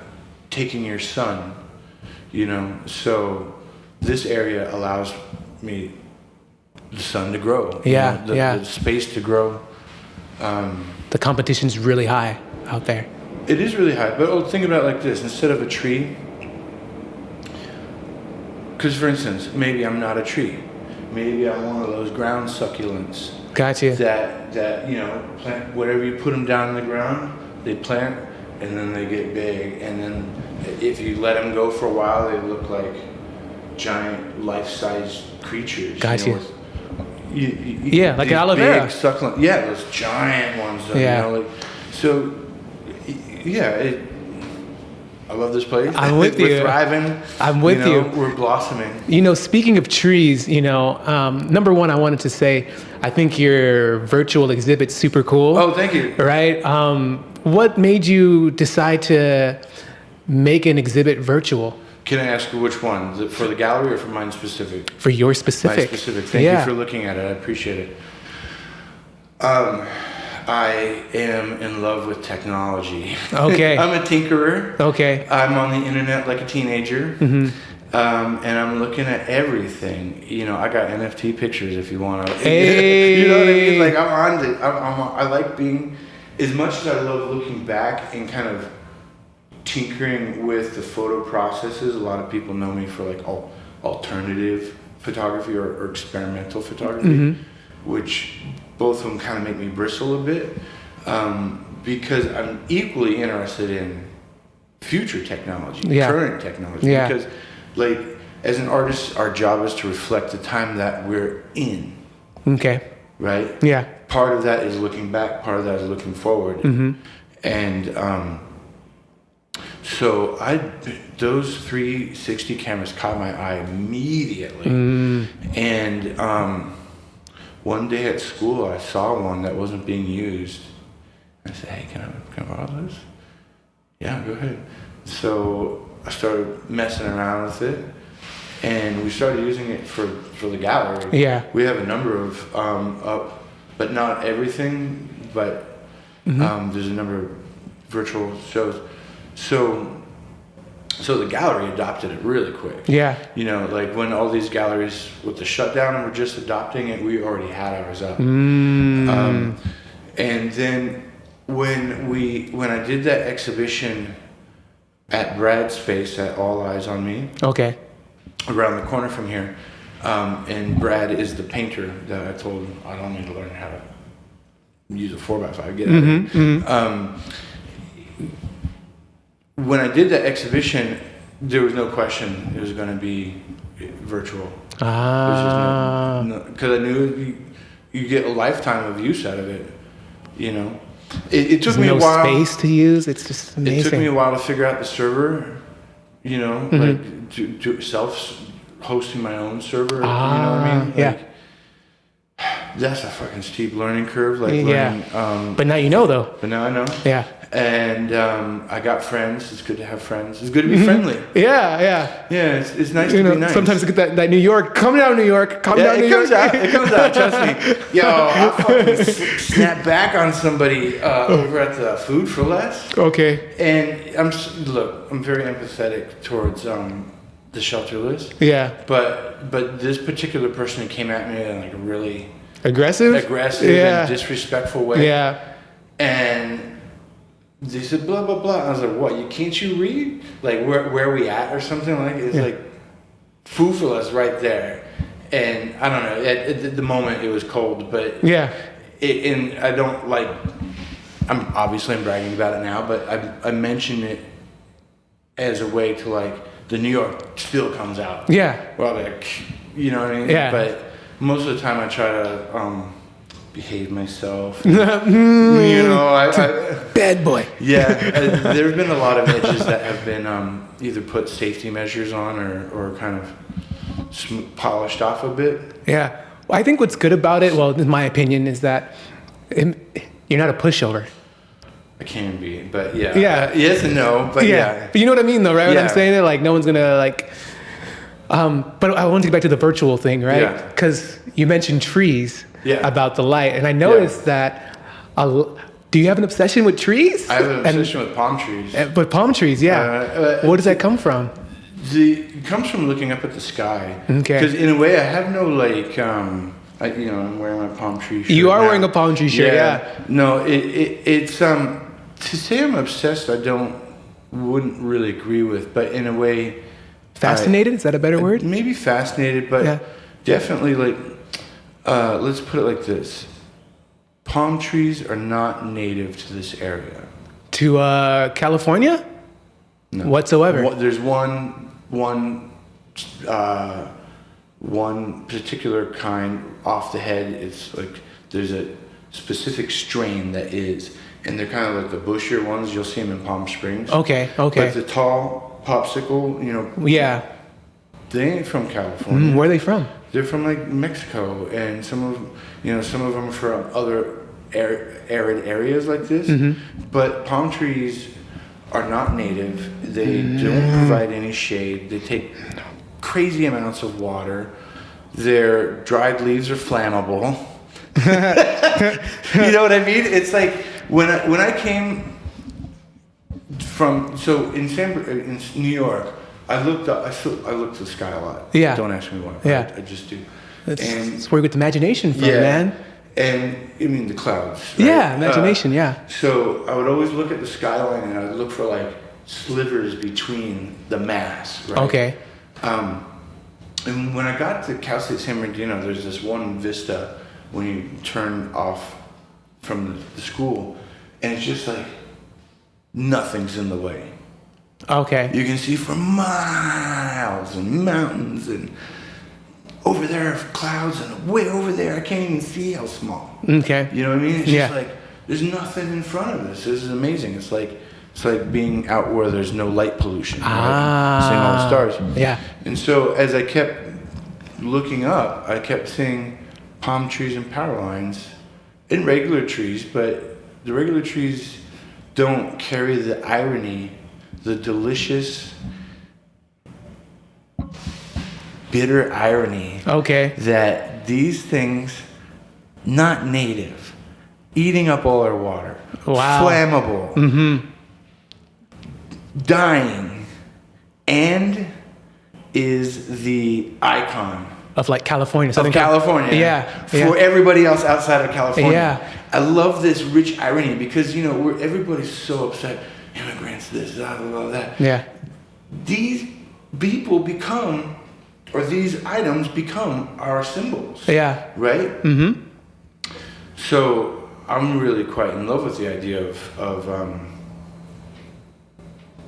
S1: taking your sun, you know. So this area allows me the sun to grow. Yeah, the space to grow. The competition's really high out there. It is really high, but think about it like this: instead of a tree, because for instance, maybe I'm not a tree. Maybe I'm one of those ground succulents. Gotcha. That you know, plant whatever you put them down in the ground, they plant, and then they get big, and then if you let them go for a while, they look like giant life-size creatures. Gotcha. You know, like an aloe vera. Big succulent. Yeah, those giant ones. Yeah. You know, like, so yeah, I love this place.
S2: I'm with you.
S1: We're thriving.
S2: I'm with you.
S1: We're blossoming.
S2: Speaking of trees, number one, I wanted to say, I think your virtual exhibit's super cool.
S1: Oh, thank you.
S2: Right? What made you decide to make an exhibit virtual?
S1: Can I ask you which one? Is it for the gallery or for mine specific?
S2: For your specific.
S1: My specific. Thank you for looking at it. I appreciate it. I am in love with technology.
S2: Okay.
S1: I'm a tinkerer.
S2: Okay.
S1: I'm on the internet like a teenager.
S2: Mm-hmm.
S1: And I'm looking at everything. I got NFT pictures if you want to.
S2: Hey.
S1: You know what I mean? Like, I'm on it. I like being, as much as I love looking back and kind of tinkering with the photo processes. A lot of people know me for like alternative photography or experimental photography, which both of them kind of make me bristle a bit, because I'm equally interested in future technology, current technology, because like as an artist, our job is to reflect the time that we're in. Okay. Right? Yeah. Part of that is looking back, part of that is looking forward. And so those 360 cameras caught my eye immediately. And one day at school, I saw one that wasn't being used. I said, hey, can I borrow this? Yeah, go ahead. So I started messing around with it, and we started using it for the gallery. Yeah. We have a number of up, but not everything, but there's a number of virtual shows. So the gallery adopted it really quick. Yeah. Like when all these galleries with the shutdown were just adopting it, we already had ours up. And then when I did that exhibition at Brad's space at All Eyes on Me. Okay. Around the corner from here. And Brad is the painter that I told him I don't need to learn how to use a 4x5. Get it. When I did that exhibition, there was no question it was going to be virtual. Because I knew you get a lifetime of use out of it. It took me a while. Space to use. It's just amazing. It took me a while to figure out the server. Like to self-hosting my own server. You know what I mean? Like, that's a fucking steep learning curve. Like learning. But now you know, though. But now I know. Yeah. And I got friends. It's good to have friends. It's good to be friendly. Yeah. It's nice to be nice. Sometimes you get that New York. Come down, New York. Come down, New York. It comes out. Trust me. Yo, I'll fucking snap back on somebody over at the Food for Less. Okay. And I'm very empathetic towards the shelterless. Yeah. But this particular person came at me in like a really aggressive and disrespectful way. Yeah. And they said blah blah blah. I was like, what? Can't you read? Like where we at or something like? It's like Food for Less right there. And I don't know. At the moment, it was cold, but and I don't like. I'm bragging about it now, but I mention it as a way to like the New York still comes out. Yeah. Well, like, you know what I mean? Yeah. But most of the time, I try to behave myself. Bad boy. Yeah. There's been a lot of edges that have been either put safety measures on or kind of polished off a bit. Yeah. Well, I think what's good about it, well, in my opinion, is that you're not a pushover. I can be, but yes and no, but But you know what I mean, though, right? When I'm saying it, like, no one's gonna like. But I want to get back to the virtual thing, right? Because you mentioned trees. Yeah. About the light, and I noticed that. Do you have an obsession with trees? I have an obsession with palm trees. But palm trees, where does that come from? It comes from looking up at the sky. Okay. Because in a way, I have no like. I'm wearing my palm tree shirt. You are wearing a palm tree shirt, yeah. No, it's to say I'm obsessed. Wouldn't really agree with, but in a way. Fascinated? Is that a better word? Maybe fascinated, but definitely like. Let's put it like this. Palm trees are not native to this area. To California? No. Whatsoever. There's one particular kind off the head. It's like there's a specific strain that is, and they're kind of like the bushier ones. You'll see them in Palm Springs.
S2: Okay.
S1: But the tall popsicle,
S2: Yeah.
S1: they ain't from California.
S2: Where are they from?
S1: They're from like Mexico, and some of them are from other arid areas like this. But palm trees are not native. They don't provide any shade. They take crazy amounts of water. Their dried leaves are flammable. You know what I mean? It's like when I came from in New York, I looked at the sky a lot.
S2: Yeah.
S1: Don't ask me why.
S2: Yeah.
S1: I just do.
S2: That's where you get the imagination from, man.
S1: And I mean the clouds. Right?
S2: Yeah, imagination. Yeah.
S1: So I would always look at the skyline and I would look for like slivers between the mass. Right?
S2: Okay.
S1: And when I got to Cal State San Bernardino, there's this one vista when you turn off from the school, and it's just like nothing's in the way.
S2: Okay.
S1: You can see for miles and mountains, and over there are clouds, and way over there I can't even see how small.
S2: Okay.
S1: You know what I mean? It's just like there's nothing in front of us. This is amazing. It's like being out where there's no light pollution. Right? Seeing all the stars.
S2: Yeah.
S1: And so as I kept looking up, I kept seeing palm trees and power lines and regular trees, but the regular trees don't carry the irony, the delicious, bitter irony.
S2: Okay.
S1: That these things, not native, eating up all our water, flammable, dying, and is the icon
S2: Of like California.
S1: of California.
S2: Yeah.
S1: For everybody else outside of California.
S2: Yeah.
S1: I love this rich irony because everybody's so upset. Immigrants, this, blah, blah, blah, that.
S2: Yeah.
S1: These people become, or these items become our symbols.
S2: Yeah.
S1: Right? Mm-hmm. So I'm really quite in love with the idea of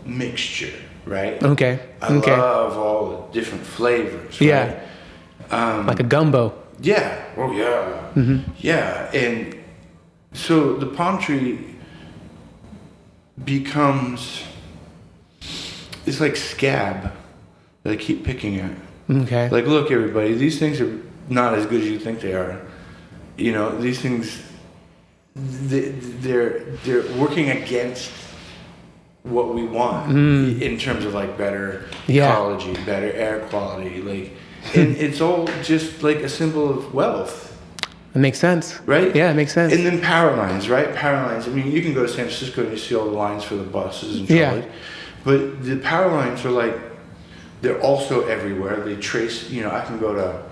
S1: mixture, right?
S2: Okay.
S1: I love all the different flavors.
S2: Yeah.
S1: Right?
S2: Like a gumbo.
S1: Yeah. Oh yeah. Yeah. And so the palm tree becomes, it's like scab that I keep picking at.
S2: Okay.
S1: Like, look, everybody, these things are not as good as you think they are. These things, they're working against what we want in terms of like better ecology, better air quality, like, and it's all just like a symbol of wealth.
S2: It makes sense.
S1: Right?
S2: Yeah, it makes sense.
S1: And then power lines, right? Power lines. I mean, you can go to San Francisco and you see all the lines for the buses and trolleys. But the power lines are like, they're also everywhere. They trace, I can go to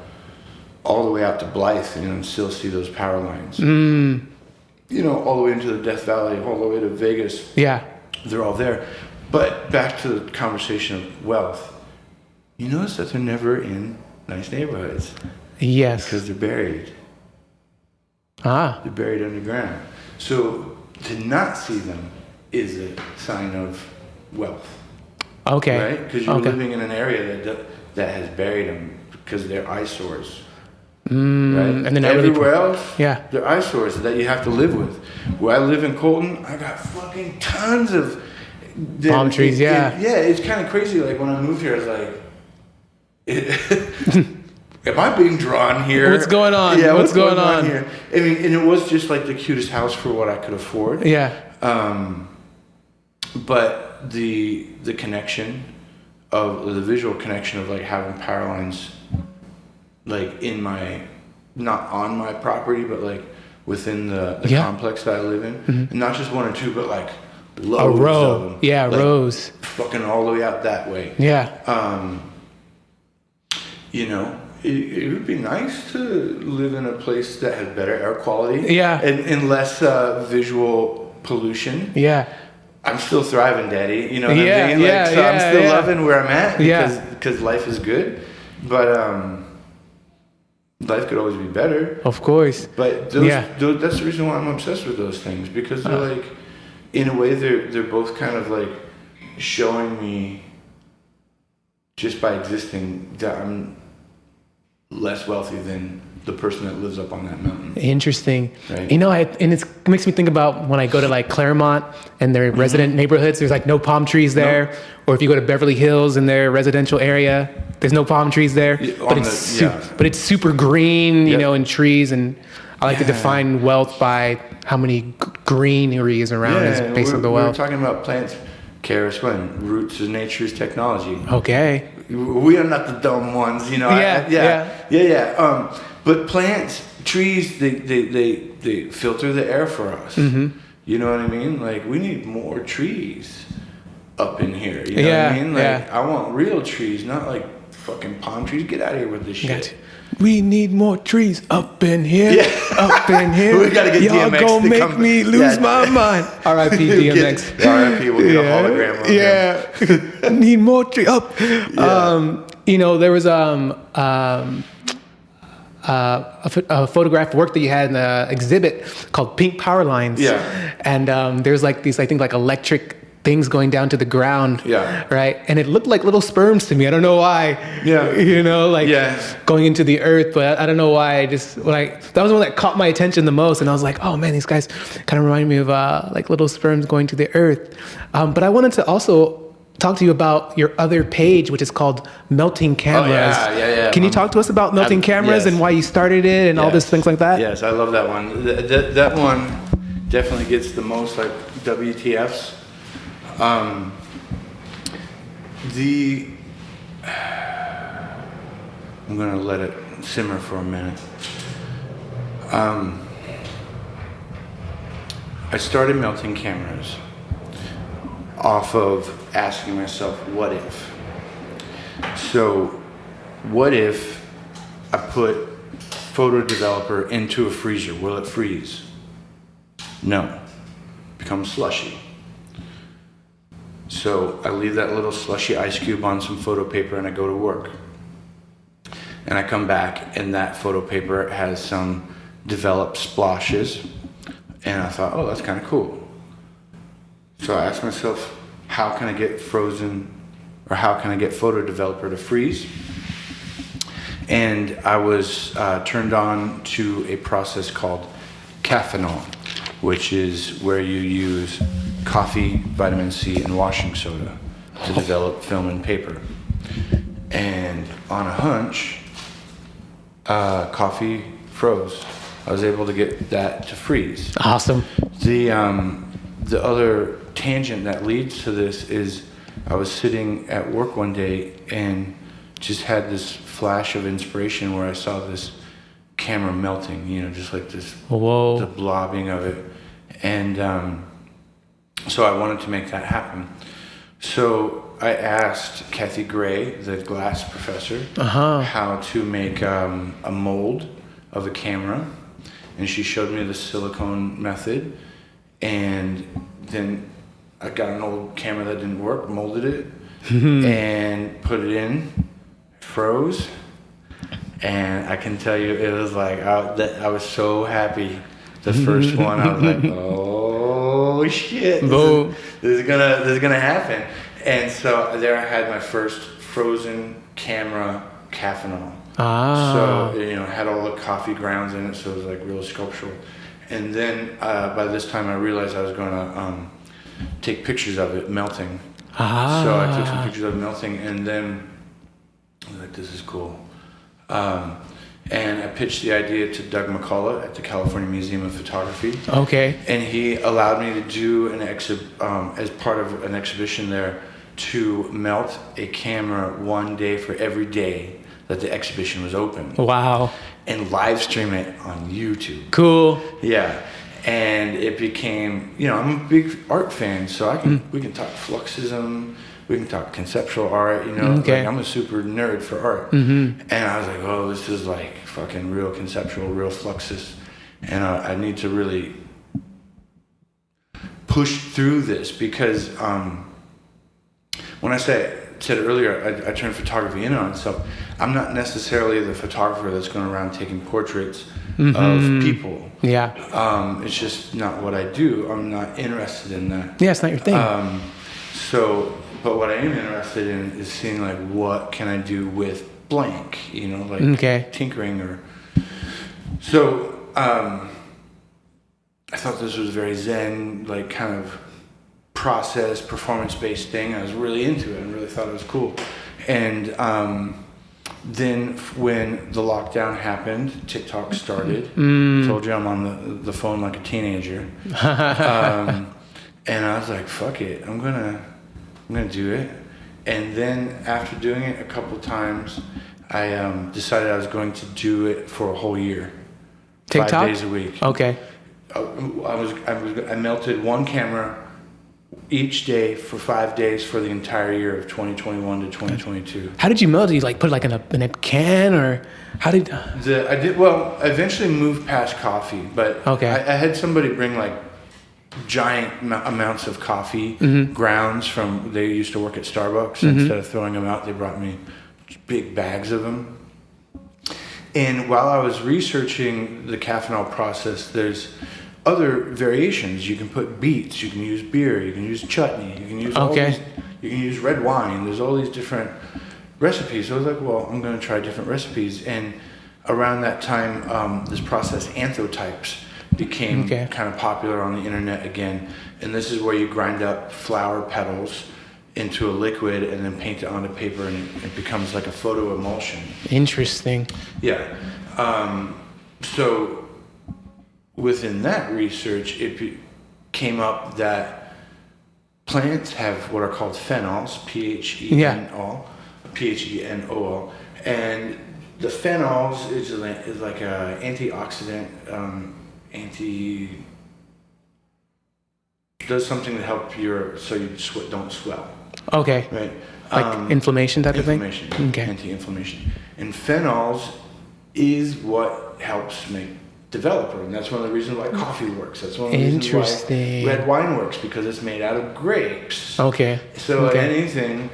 S1: all the way out to Blythe and still see those power lines. All the way into the Death Valley, all the way to Vegas.
S2: Yeah.
S1: They're all there. But back to the conversation of wealth. You notice that they're never in nice neighborhoods.
S2: Yes.
S1: Because they're buried.
S2: They're
S1: buried underground. So to not see them is a sign of wealth.
S2: Okay.
S1: Right? Because you're living in an area that has buried them because they're eyesores. Right?
S2: And then
S1: everywhere else,
S2: yeah,
S1: they're eyesores that you have to live with. Where I live in Colton, I got fucking tons of
S2: palm trees.
S1: It's kind of crazy. Like when I moved here, I was like, am I being drawn here?
S2: What's going on?
S1: Yeah,
S2: what's going on
S1: here? I mean, and it was just like the cutest house for what I could afford.
S2: Yeah.
S1: But the connection of the visual connection of like having power lines, like in my, not on my property, but like within the complex that I live in, and not just one or two, but like loads
S2: a row.
S1: of them.
S2: Yeah,
S1: like,
S2: rows.
S1: Fucking all the way out that way.
S2: Yeah.
S1: It would be nice to live in a place that had better air quality.
S2: Yeah.
S1: And less visual pollution.
S2: Yeah.
S1: I'm still thriving, Daddy. You know what I mean? I'm still loving where I'm at because life is good. But life could always be better.
S2: Of course.
S1: But that's the reason why I'm obsessed with those things, because they're like, in a way, they're both kind of like showing me, just by existing, that I'm less wealthy than the person that lives up on that mountain.
S2: Interesting.
S1: Right.
S2: You know, and it makes me think about when I go to like Claremont and their resident neighborhoods, there's like no palm trees there.
S1: Nope.
S2: Or if you go to Beverly Hills in their residential area, there's no palm trees there. But it's super green, you know, and trees. And I like to define wealth by how many greenery is around is basically the wealth.
S1: We were talking about plants, Karis, when roots is nature's technology.
S2: Okay.
S1: We are not the dumb ones, you know.
S2: Yeah.
S1: But plants, trees, they filter the air for us. You know what I mean? Like, we need more trees up in here. You know what I mean? Like, I want real trees, not like fucking palm trees. Get out of here with this shit.
S2: Gotcha. We need more trees up in here. Up in here.
S1: We gotta get
S2: Y'all
S1: DMX
S2: gonna
S1: to
S2: make
S1: come.
S2: me lose my mind. R.I.P. DMX.
S1: R.I.P. We'll get a hologram of him.
S2: Need more trees up. You know, there was a photograph work that you had in the exhibit called Pink Power Lines.
S1: Yeah.
S2: And there's like these, I think, like electric things going down to the ground.
S1: Yeah.
S2: Right. And it looked like little sperms to me. I don't know why.
S1: Yeah.
S2: You know, like going into the earth, but I don't know why. That was the one that caught my attention the most. And I was like, oh man, these guys kind of remind me of like little sperms going to the earth. But I wanted to also talk to you about your other page, which is called Melting Cameras. Can you talk to us about Melting Cameras and why you started it and all these things like that?
S1: Yes, I love that one. That one definitely gets the most like WTFs. I'm gonna let it simmer for a minute. I started Melting Cameras off of asking myself, what if? So, what if I put Photo Developer into a freezer? Will it freeze? No. Becomes slushy. So I leave that little slushy ice cube on some photo paper and I go to work. And I come back and that photo paper has some developed splashes. And I thought, oh, that's kind of cool. So I asked myself, how can I get Photo Developer to freeze? And I was turned on to a process called caffeinol, which is where you use coffee, vitamin C, and washing soda to develop film and paper. And on a hunch, coffee froze. I was able to get that to freeze.
S2: Awesome.
S1: The other tangent that leads to this is I was sitting at work one day and just had this flash of inspiration where I saw this camera melting, you know, just like this, the blobbing of it. And so I wanted to make that happen. So I asked Kathy Gray, the glass professor, how to make a mold of a camera. And she showed me the silicone method. And then I got an old camera that didn't work, molded it, and put it in, froze. And I can tell you, it was like, I was so happy. The first one, I was like, oh shit, this is gonna happen. And so there I had my first frozen camera caffeinol. So, you know, it had all the coffee grounds in it, so it was like real sculptural. And then by this time I realized I was gonna take pictures of it melting. So I took some pictures of it melting, and then I was like, this is cool. And I pitched the idea to Doug McCullough at the California Museum of Photography. Okay. And he allowed me to do as part of an exhibition there, to melt a camera one day for every day that the exhibition was open. Wow. And live stream it on YouTube. Cool. Yeah. And it became, you know, I'm a big art fan, so we can talk fluxism, we can talk conceptual art, you know. Like, I'm a super nerd for art. And I was like, oh, this is like fucking real conceptual, real fluxus. And I need to really push through this because when I said earlier, I turned photography in on itself. I'm not necessarily the photographer that's going around taking portraits of people. Yeah. It's just not what I do. I'm not interested in that. Yeah, it's not your thing. But what I am interested in is seeing like what can I do with blank, you know, like
S2: Okay.
S1: tinkering or. So I thought this was a very zen, like kind of process, performance-based thing. I was really into it and really thought it was cool. And then when the lockdown happened, TikTok started. I told you I'm on the phone like a teenager. And I was like, fuck it, I'm gonna do it. And then after doing it a couple times, I decided I was going to do it for a whole year.
S2: TikTok?
S1: 5 days a week.
S2: Okay.
S1: I melted one camera each day for 5 days for the entire year of 2021 to 2022.
S2: How did you melt it? You like put it like in a can, or how did?
S1: I eventually moved past coffee, but
S2: Okay.
S1: I had somebody bring like giant amounts of coffee grounds from. They used to work at Starbucks. Instead of throwing them out, they brought me big bags of them. And while I was researching the caffeinol process, there's other variations. You can put beets, you can use beer, you can use chutney, you can use all these, you can use red wine. There's all these different recipes. So I was like, well, I'm going to try different recipes. And around that time, this process, anthotypes, became kind of popular on the internet again. And this is where you grind up flower petals into a liquid and then paint it onto paper, and it becomes like a photo emulsion.
S2: Interesting.
S1: Yeah. So within that research, it came up that plants have what are called phenols, Phenol, and the phenols is like a antioxidant, does something to help so you don't swell.
S2: Okay.
S1: Right.
S2: Like inflammation type of thing? Okay.
S1: Anti-inflammation. And phenols is what helps make developer, and that's one of the reasons why coffee works. That's one of the reasons why red wine works, because it's made out of grapes.
S2: Okay.
S1: So anything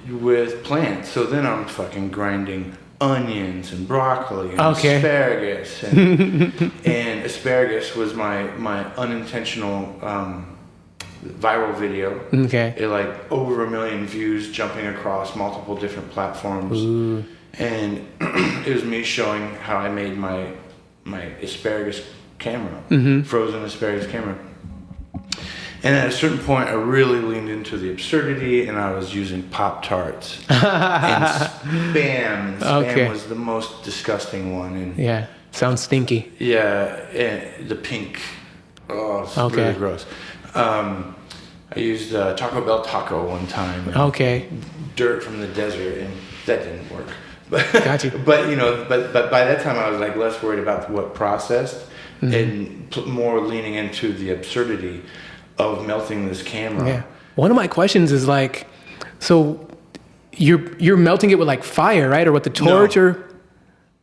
S1: with plants. So then I'm fucking grinding onions and broccoli and asparagus. And asparagus was my unintentional viral video.
S2: Okay.
S1: It like over 1 million views, jumping across multiple different platforms.
S2: Ooh.
S1: And it was me showing how I made my asparagus camera, frozen asparagus camera. And at a certain point, I really leaned into the absurdity, and I was using Pop-Tarts and Spam. And Spam was the most disgusting one. And
S2: yeah, sounds stinky.
S1: Yeah, and the pink. Oh, it's really gross. I used Taco Bell taco one time. Dirt from the desert, and that didn't work.
S2: Got you.
S1: But by that time I was like less worried about what processed and more leaning into the absurdity of melting this camera.
S2: Yeah. One of my questions is like, so you're melting it with like fire, right, or with the torch, or?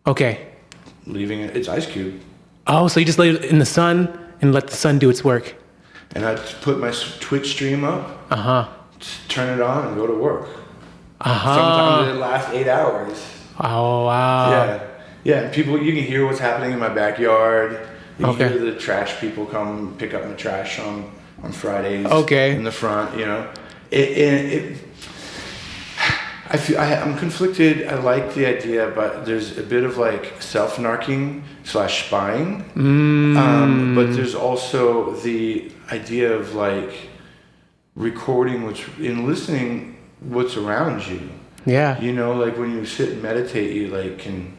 S2: Okay.
S1: Leaving it's ice cube.
S2: Oh, so you just lay it in the sun and let the sun do its work.
S1: And I put my Twitch stream up. Turn it on and go to work. Sometimes it lasts 8 hours.
S2: Oh, wow.
S1: Yeah. And people, you can hear what's happening in my backyard. You can hear the trash people come pick up my trash on Fridays. In the front, I'm conflicted. I like the idea, but there's a bit of like self-narking / spying. But there's also the idea of like recording listening what's around you.
S2: Yeah.
S1: Like when you sit and meditate, you like can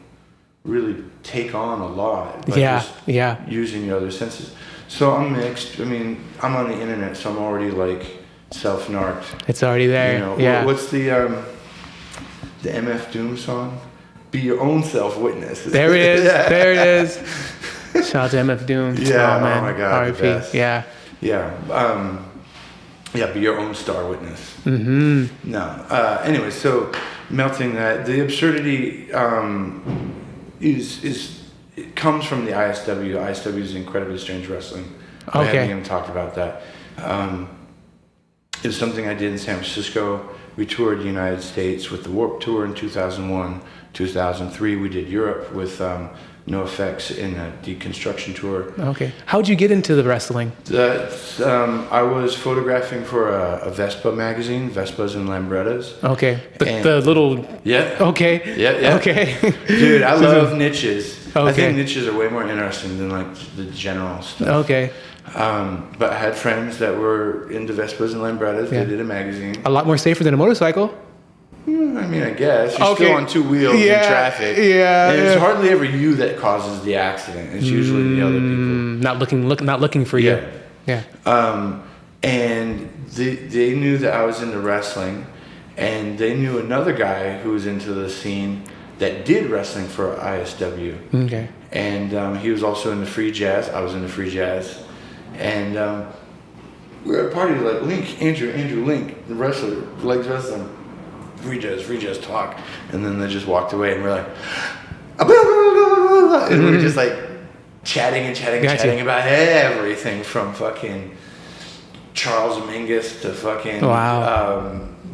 S1: really take on a lot. Using your other senses. So I'm mixed. I mean, I'm on the internet, so I'm already like self-narked.
S2: It's already there.
S1: What's the MF Doom song? Be your own self-witness.
S2: There it is. There it is. Shout out to MF Doom.
S1: Yeah.
S2: Oh, man.
S1: Oh my God.
S2: RIP. Yeah.
S1: Yeah. Be your own star witness. No. Anyway, so melting that, the absurdity it comes from the ISW. ISW is Incredibly Strange Wrestling. I haven't even talked about that. It was something I did in San Francisco. We toured the United States with the Warped Tour in 2001. 2003, we did Europe with No Effects in a deconstruction tour.
S2: Okay. How'd you get into the wrestling?
S1: I was photographing for a Vespa magazine, Vespas and Lambrettas.
S2: Okay. The little...
S1: Yeah.
S2: Okay.
S1: Yeah.
S2: Okay.
S1: Dude, I love niches.
S2: Okay.
S1: I think niches are way more interesting than like the general stuff.
S2: Okay.
S1: But I had friends that were into Vespas and Lambrettas.
S2: Yeah.
S1: They did a magazine.
S2: A lot more safer than a motorcycle.
S1: I mean, I guess. You're
S2: Okay.
S1: still on two wheels in traffic.
S2: Yeah.
S1: And it's hardly ever you that causes the accident. It's usually the other people.
S2: Not looking for you.
S1: Yeah.
S2: Yeah.
S1: And they knew that I was into wrestling, and they knew another guy who was into the scene that did wrestling for ISW.
S2: Okay.
S1: And he was also into free jazz. I was into free jazz. And we were at a party like Andrew Link, the wrestler, likes wrestling. Free jazz talk. And then they just walked away, and we're like, and we were just like chatting about everything from fucking Charles Mingus to fucking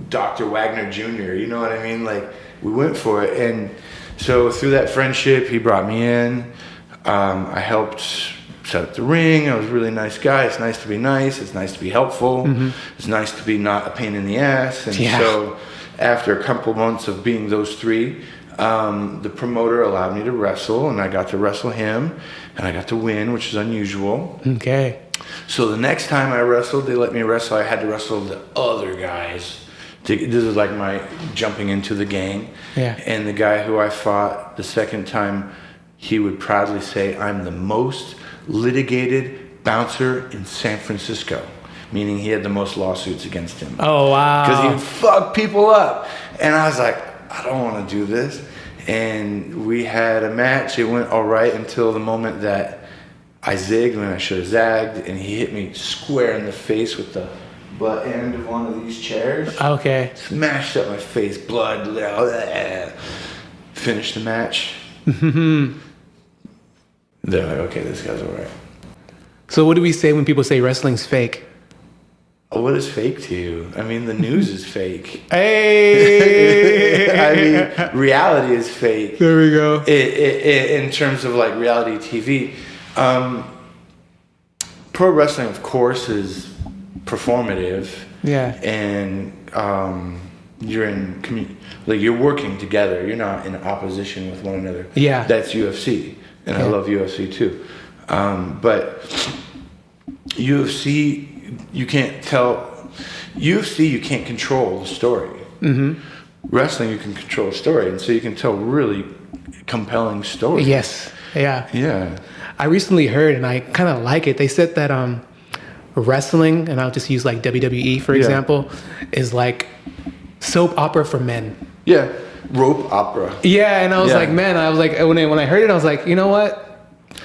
S1: Dr. Wagner Jr. You know what I mean? Like, we went for it. And so through that friendship, he brought me in. I helped set up the ring. I was a really nice guy. It's nice to be nice. It's nice to be helpful. It's nice to be not a pain in the ass. And so after a couple months of being those three, the promoter allowed me to wrestle, and I got to wrestle him, and I got to win, which is unusual.
S2: Okay.
S1: So the next time I wrestled, they let me wrestle. I had to wrestle the other guys. This is like my jumping into the gang.
S2: Yeah.
S1: And the guy who I fought the second time, he would proudly say, "I'm the most litigated bouncer in San Francisco," meaning he had the most lawsuits against him.
S2: Oh, wow.
S1: Because he would fuck people up. And I was like, I don't want to do this. And we had a match. It went all right until the moment that I zigged when I should have zagged, and he hit me square in the face with the butt end of one of these chairs.
S2: Okay.
S1: Smashed up my face, blood. Finished the match. They're like, okay, this guy's all right.
S2: So what do we say when people say wrestling's fake?
S1: What is fake to you? I mean, the news is fake.
S2: Hey!
S1: I mean, reality is fake.
S2: There we go.
S1: In terms of like reality TV, pro wrestling, of course, is performative.
S2: Yeah.
S1: And you're in you're working together. You're not in opposition with one another.
S2: Yeah.
S1: That's UFC, and I love UFC too. But UFC, you can't tell. UFC, you can't control the story. Wrestling, you can control the story, and so you can tell really compelling stories.
S2: Yes. Yeah.
S1: Yeah.
S2: I recently heard, and I kind of like it. They said that wrestling, and I'll just use like WWE for example, is like soap opera for men.
S1: Yeah. Rope opera.
S2: Yeah, and I was like, man, when I heard it, I was like, you know what?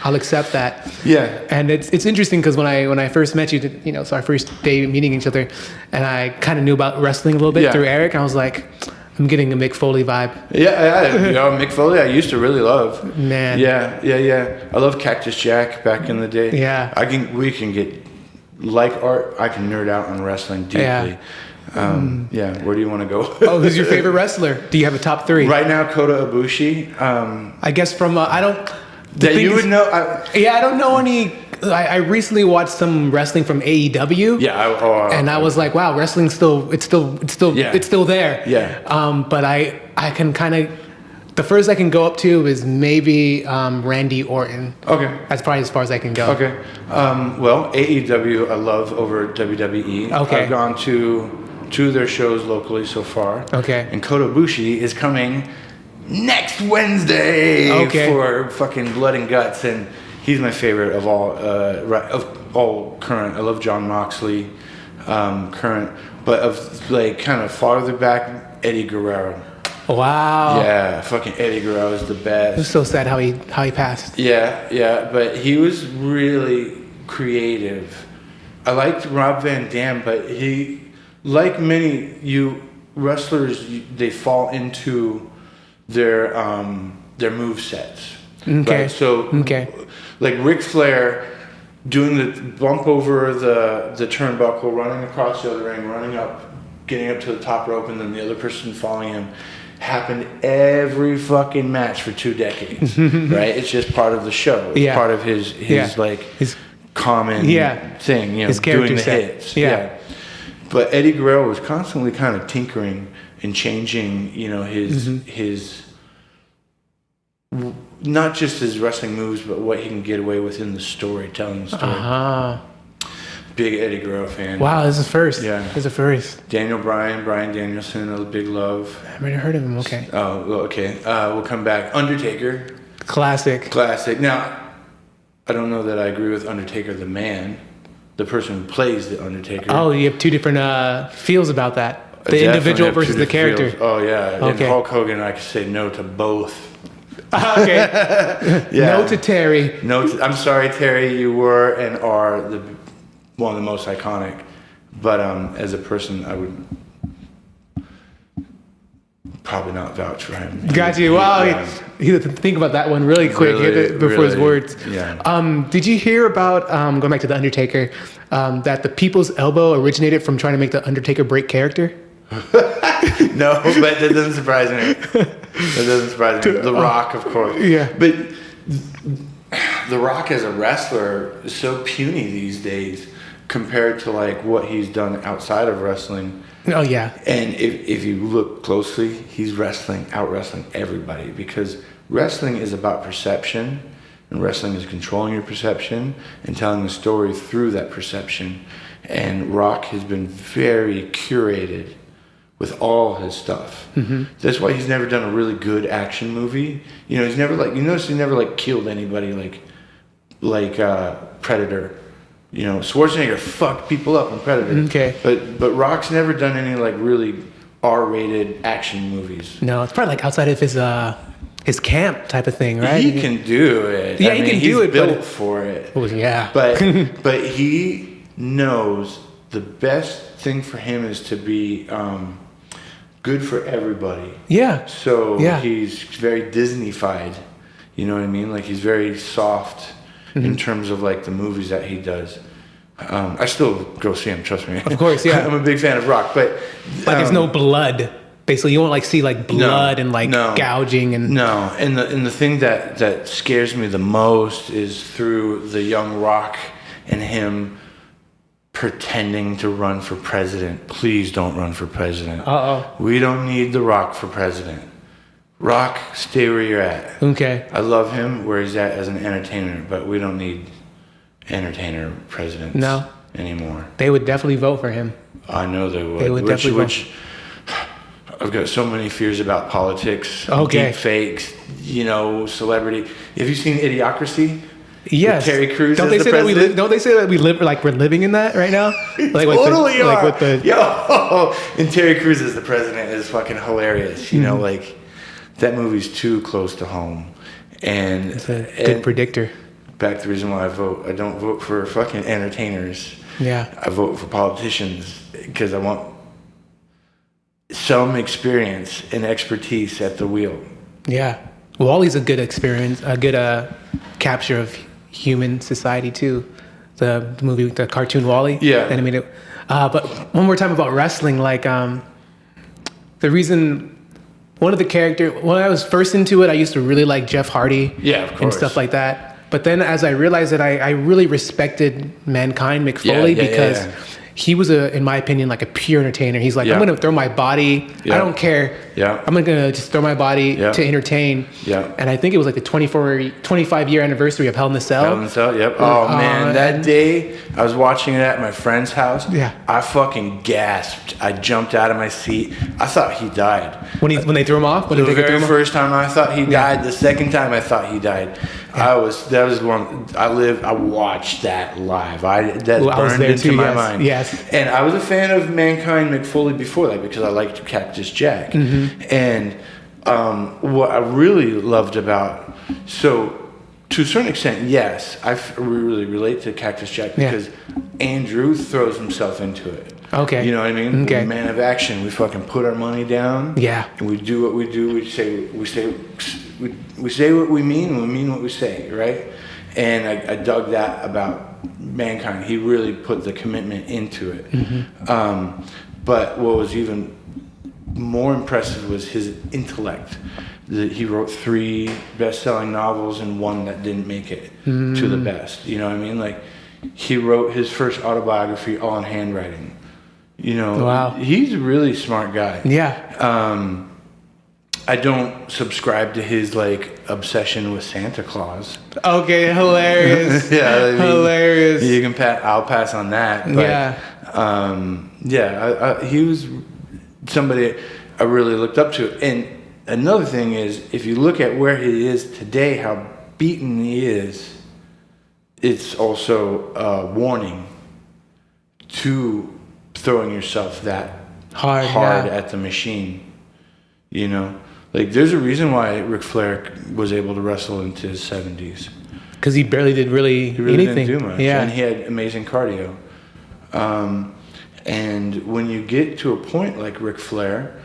S2: I'll accept that.
S1: Yeah.
S2: And it's interesting because when I first met you, it's our first day meeting each other, and I kind of knew about wrestling a little bit through Eric. And I was like, I'm getting a Mick Foley vibe.
S1: Yeah, Mick Foley, I used to really love.
S2: Man.
S1: Yeah. I love Cactus Jack back in the day.
S2: Yeah.
S1: We can get, like art, I can nerd out on wrestling deeply.
S2: Yeah.
S1: Where do you want to go?
S2: Who's your favorite wrestler? Do you have a top three?
S1: Right now, Kota Ibushi.
S2: I guess from, I don't...
S1: That you would know.
S2: I don't know any. I recently watched some wrestling from AEW.
S1: Yeah.
S2: And I was like, wow, wrestling's still there.
S1: Yeah.
S2: But I can kind of, the furthest I can go up to is maybe Randy Orton.
S1: Okay.
S2: That's probably as far as I can go.
S1: Okay. Well, AEW I love over WWE.
S2: Okay.
S1: I've gone to two of their shows locally so far.
S2: Okay.
S1: And Kota Ibushi is coming next Wednesday for fucking Blood and Guts, and he's my favorite of all current. I love Jon Moxley, current, but of like kind of farther back, Eddie Guerrero.
S2: Wow.
S1: Yeah, fucking Eddie Guerrero is the best.
S2: It was so sad how he passed.
S1: Yeah, but he was really creative. I liked Rob Van Dam, but he, like many wrestlers, they fall into their move sets.
S2: Okay.
S1: Right? So, like Ric Flair doing the bump over the turnbuckle, running across the other ring, running up, getting up to the top rope, and then the other person following him. happened every fucking match for 2 decades, right? It's just part of the show. It's part of his like his common thing, you know,
S2: his
S1: doing the
S2: set.
S1: hits. But Eddie Guerrero was constantly kind of tinkering and changing, you know, his not just his wrestling moves, but what he can get away with in the story, telling the story. Big Eddie Guerrero fan.
S2: Wow, this is a first.
S1: Yeah.
S2: This is a first.
S1: Brian Danielson, a big love.
S2: I've never heard of him. Okay.
S1: Oh, well, okay. We'll come back. Undertaker.
S2: Classic.
S1: Now, I don't know that I agree with Undertaker the man, the person who plays the Undertaker.
S2: Oh, you have two different feels about that. The individual versus the character.
S1: Feels. Oh, yeah.
S2: Okay.
S1: And Hulk Hogan, I could say no to both.
S2: Okay. No to Terry.
S1: I'm sorry, Terry. You were and are one of the most iconic. But as a person, I would probably not vouch for him.
S2: Got you. Wow. He had to think about that one really quick before his words.
S1: Yeah.
S2: Did you hear about, going back to The Undertaker, that the people's elbow originated from trying to make The Undertaker break character?
S1: No, but that doesn't surprise me. The Rock, of course.
S2: Yeah.
S1: But The Rock as a wrestler is so puny these days compared to like what he's done outside of wrestling.
S2: Oh, yeah.
S1: And if you look closely, he's out wrestling everybody, because wrestling is about perception, and wrestling is controlling your perception and telling the story through that perception. And Rock has been very curated with all his stuff. Mm-hmm. That's why he's never done a really good action movie. You know, he's never he never killed anybody like Predator. You know, Schwarzenegger fucked people up in Predator.
S2: Okay.
S1: But Rock's never done any really R-rated action movies.
S2: No, it's probably outside of his camp type of thing, right?
S1: He can do it.
S2: Yeah, he can do it.
S1: He's built for it.
S2: Oh, yeah.
S1: But he knows the best thing for him is to be good for everybody.
S2: Yeah.
S1: So he's very Disney-fied. You know what I mean? Like, he's very soft in terms of the movies that he does. I still go see him, trust me.
S2: Of course, yeah.
S1: I'm a big fan of Rock, but
S2: there's no blood. Basically, you won't see blood and gouging and
S1: no. And the thing that scares me the most is through the young Rock and him pretending to run for president. Please don't run for president. We don't need the Rock for president. Rock, stay where you're at.
S2: Okay.
S1: I love him where he's at as an entertainer, but we don't need entertainer presidents anymore.
S2: They would definitely vote for him.
S1: I know they would.
S2: They would definitely vote.
S1: I've got so many fears about politics,
S2: deep
S1: fakes, celebrity. Have you seen Idiocracy?
S2: Yes.
S1: With Terry Crews
S2: don't
S1: as the president?
S2: Don't they say that we're living in that right now?
S1: Totally are. And Terry Crews as the president is fucking hilarious. You know, that movie's too close to home. And
S2: it's a good predictor.
S1: Back to the reason why I don't vote for fucking entertainers.
S2: Yeah.
S1: I vote for politicians because I want some experience and expertise at the wheel.
S2: Yeah. Wally's a good experience, a good capture of human society too. The movie, the cartoon Wall-E.
S1: Yeah.
S2: Animated. But one more time about wrestling, the reason, one of the characters, when I was first into it, I used to really like Jeff Hardy.
S1: Yeah, of course.
S2: And stuff like that. But then as I realized that I really respected Mankind McFoley because he was, in my opinion, a pure entertainer. He's I'm going to throw my body. I don't care.
S1: Yeah.
S2: I'm going to just throw my body to entertain.
S1: Yeah.
S2: And I think it was the 25-year anniversary of Hell in the Cell.
S1: Hell in the Cell, yep. Oh, man. That day, I was watching it at my friend's house.
S2: Yeah.
S1: I fucking gasped. I jumped out of my seat. I thought he died.
S2: When they threw him off?
S1: The very first time I thought he died. The second time I thought he died. Yeah. That was one. I watched that live. That burned into my mind.
S2: Yes.
S1: And I was a fan of Mankind McFoley before that because I liked Cactus Jack. Mm-hmm. And what I really loved about, so to a certain extent, yes, I really relate to Cactus Jack because Andrew throws himself into it.
S2: Okay.
S1: You know what I mean?
S2: Okay.
S1: We're man of action. We fucking put our money down.
S2: Yeah.
S1: And we do what we do. We say what we mean, and we mean what we say, right? And I dug that about Mankind. He really put the commitment into it. Mm-hmm. But what was even more impressive was his intellect. He wrote 3 best-selling novels and 1 that didn't make it to the best. You know what I mean? Like, he wrote his first autobiography all in handwriting. You know,
S2: wow.
S1: He's a really smart guy.
S2: Yeah.
S1: I don't subscribe to his like obsession with Santa Claus.
S2: Okay, hilarious.
S1: Yeah, I mean,
S2: hilarious.
S1: You can I'll pass on that. But, he was somebody I really looked up to. And another thing is, if you look at where he is today, how beaten he is, it's also a warning to throwing yourself that hard at the machine. You know, like there's a reason why Ric Flair was able to wrestle into his 70s.
S2: Because he barely did anything.
S1: Didn't do much.
S2: Yeah.
S1: And he had amazing cardio. And when you get to a point like Ric Flair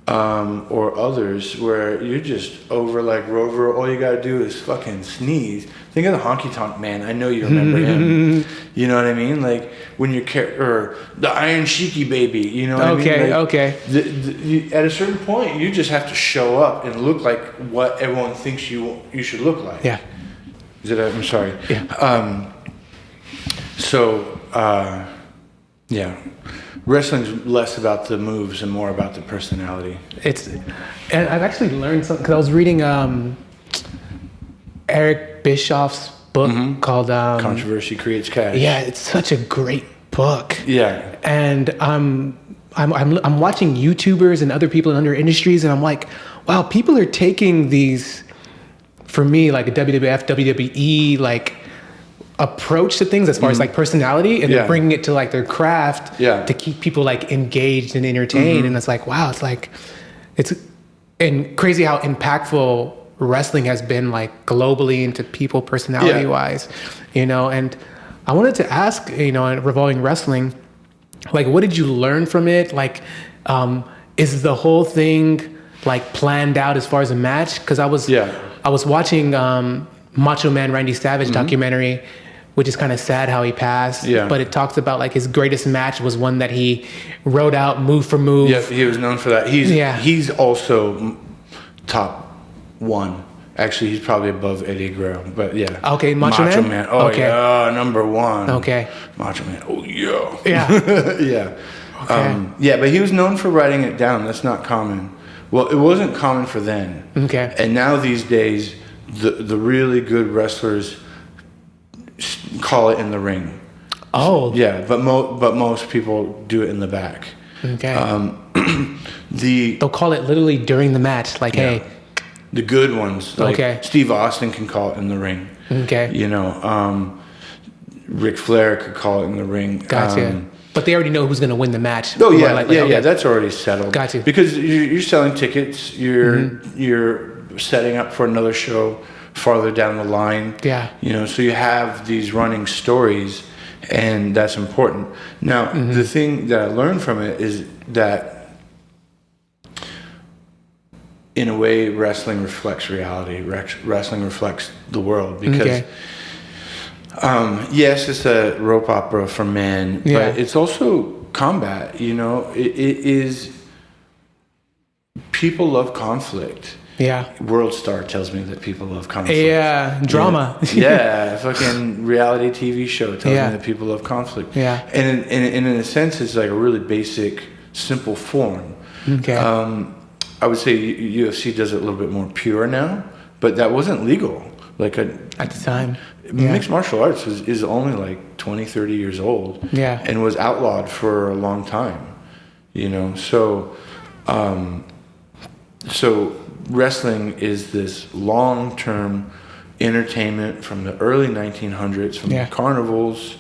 S1: or others where you're just over like Rover, all you got to do is fucking sneeze. Think of the Honky Tonk Man. I know you remember him. You know what I mean? Like when or the Iron Sheiky Baby. You know what I mean? Like,
S2: okay.
S1: At a certain point, you just have to show up and look like what everyone thinks you should look like.
S2: Yeah.
S1: I'm sorry.
S2: Yeah.
S1: Yeah. Wrestling's less about the moves and more about the personality.
S2: And I've actually learned something because I was reading Eric Bischoff's book called
S1: Controversy Creates Cash.
S2: Yeah, it's such a great book.
S1: Yeah.
S2: And I'm watching YouTubers and other people in other industries, and I'm like, wow, people are taking these, for me, like a WWF, WWE, like approach to things as far as like personality, and they're bringing it to like their craft to keep people like engaged and entertained. And it's like, wow, it's crazy how impactful wrestling has been like globally into people personality wise, you know. And I wanted to ask, you know, revolving wrestling, like, what did you learn from it? Like, is the whole thing like planned out as far as a match? Because I was watching Macho Man Randy Savage documentary, which is kind of sad how he passed. Yeah. But it talks about like his greatest match was one that he wrote out move for move.
S1: Yeah, he was known for that. He's also top 1. Actually, he's probably above Eddie Guerrero, but yeah.
S2: Okay, Macho Man?
S1: Oh,
S2: okay.
S1: yeah, number 1.
S2: Okay.
S1: Macho Man, oh, yeah.
S2: Yeah.
S1: Yeah.
S2: Okay.
S1: But he was known for writing it down. That's not common. Well, it wasn't common for then.
S2: Okay.
S1: And now these days, the really good wrestlers call it in the ring.
S2: Oh.
S1: Yeah, but most people do it in the back.
S2: Okay.
S1: They'll
S2: call it literally during the match, like, hey.
S1: The good ones, like Steve Austin can call it in the ring.
S2: Okay.
S1: You know, Ric Flair could call it in the ring.
S2: Gotcha. But they already know who's going to win the match.
S1: Oh yeah, yeah. That's already settled.
S2: Gotcha.
S1: Because you're selling tickets, you're setting up for another show farther down the line.
S2: Yeah.
S1: You know, so you have these running stories, and that's important. Now, the thing that I learned from it is that, in a way, wrestling reflects reality. Wrestling reflects the world because, yes, it's a rope opera for men, but it's also combat. You know, it is. People love conflict. Yeah. World Star tells me that people love conflict.
S2: Yeah, drama.
S1: Yeah, fucking reality TV show tells me that people love conflict.
S2: Yeah.
S1: And in a sense, it's like a really basic, simple form. Okay. I would say UFC does it a little bit more pure now, but that wasn't legal. Like at
S2: the time.
S1: Mixed martial arts is only like 20, 30 years old. Yeah. And was outlawed for a long time. You know, so wrestling is this long-term entertainment from the early 1900s, from the carnivals,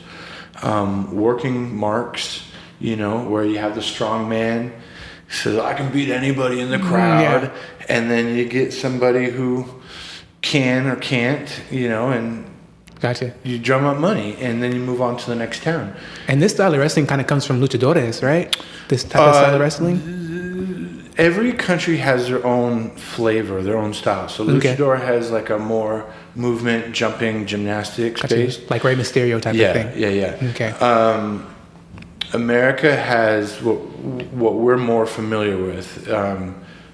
S1: working marks, you know, where you have the strong man says, I can beat anybody in the crowd. And then you get somebody who can or can't, you know, and you drum up money, and then you move on to the next town.
S2: And this style of wrestling kind of comes from luchadores, right? This type of style of wrestling?
S1: Every country has their own flavor, their own style. So luchador has like a more movement, jumping, gymnastics based.
S2: Like Rey Mysterio type of thing.
S1: Yeah.
S2: Okay.
S1: America has what we're more familiar with,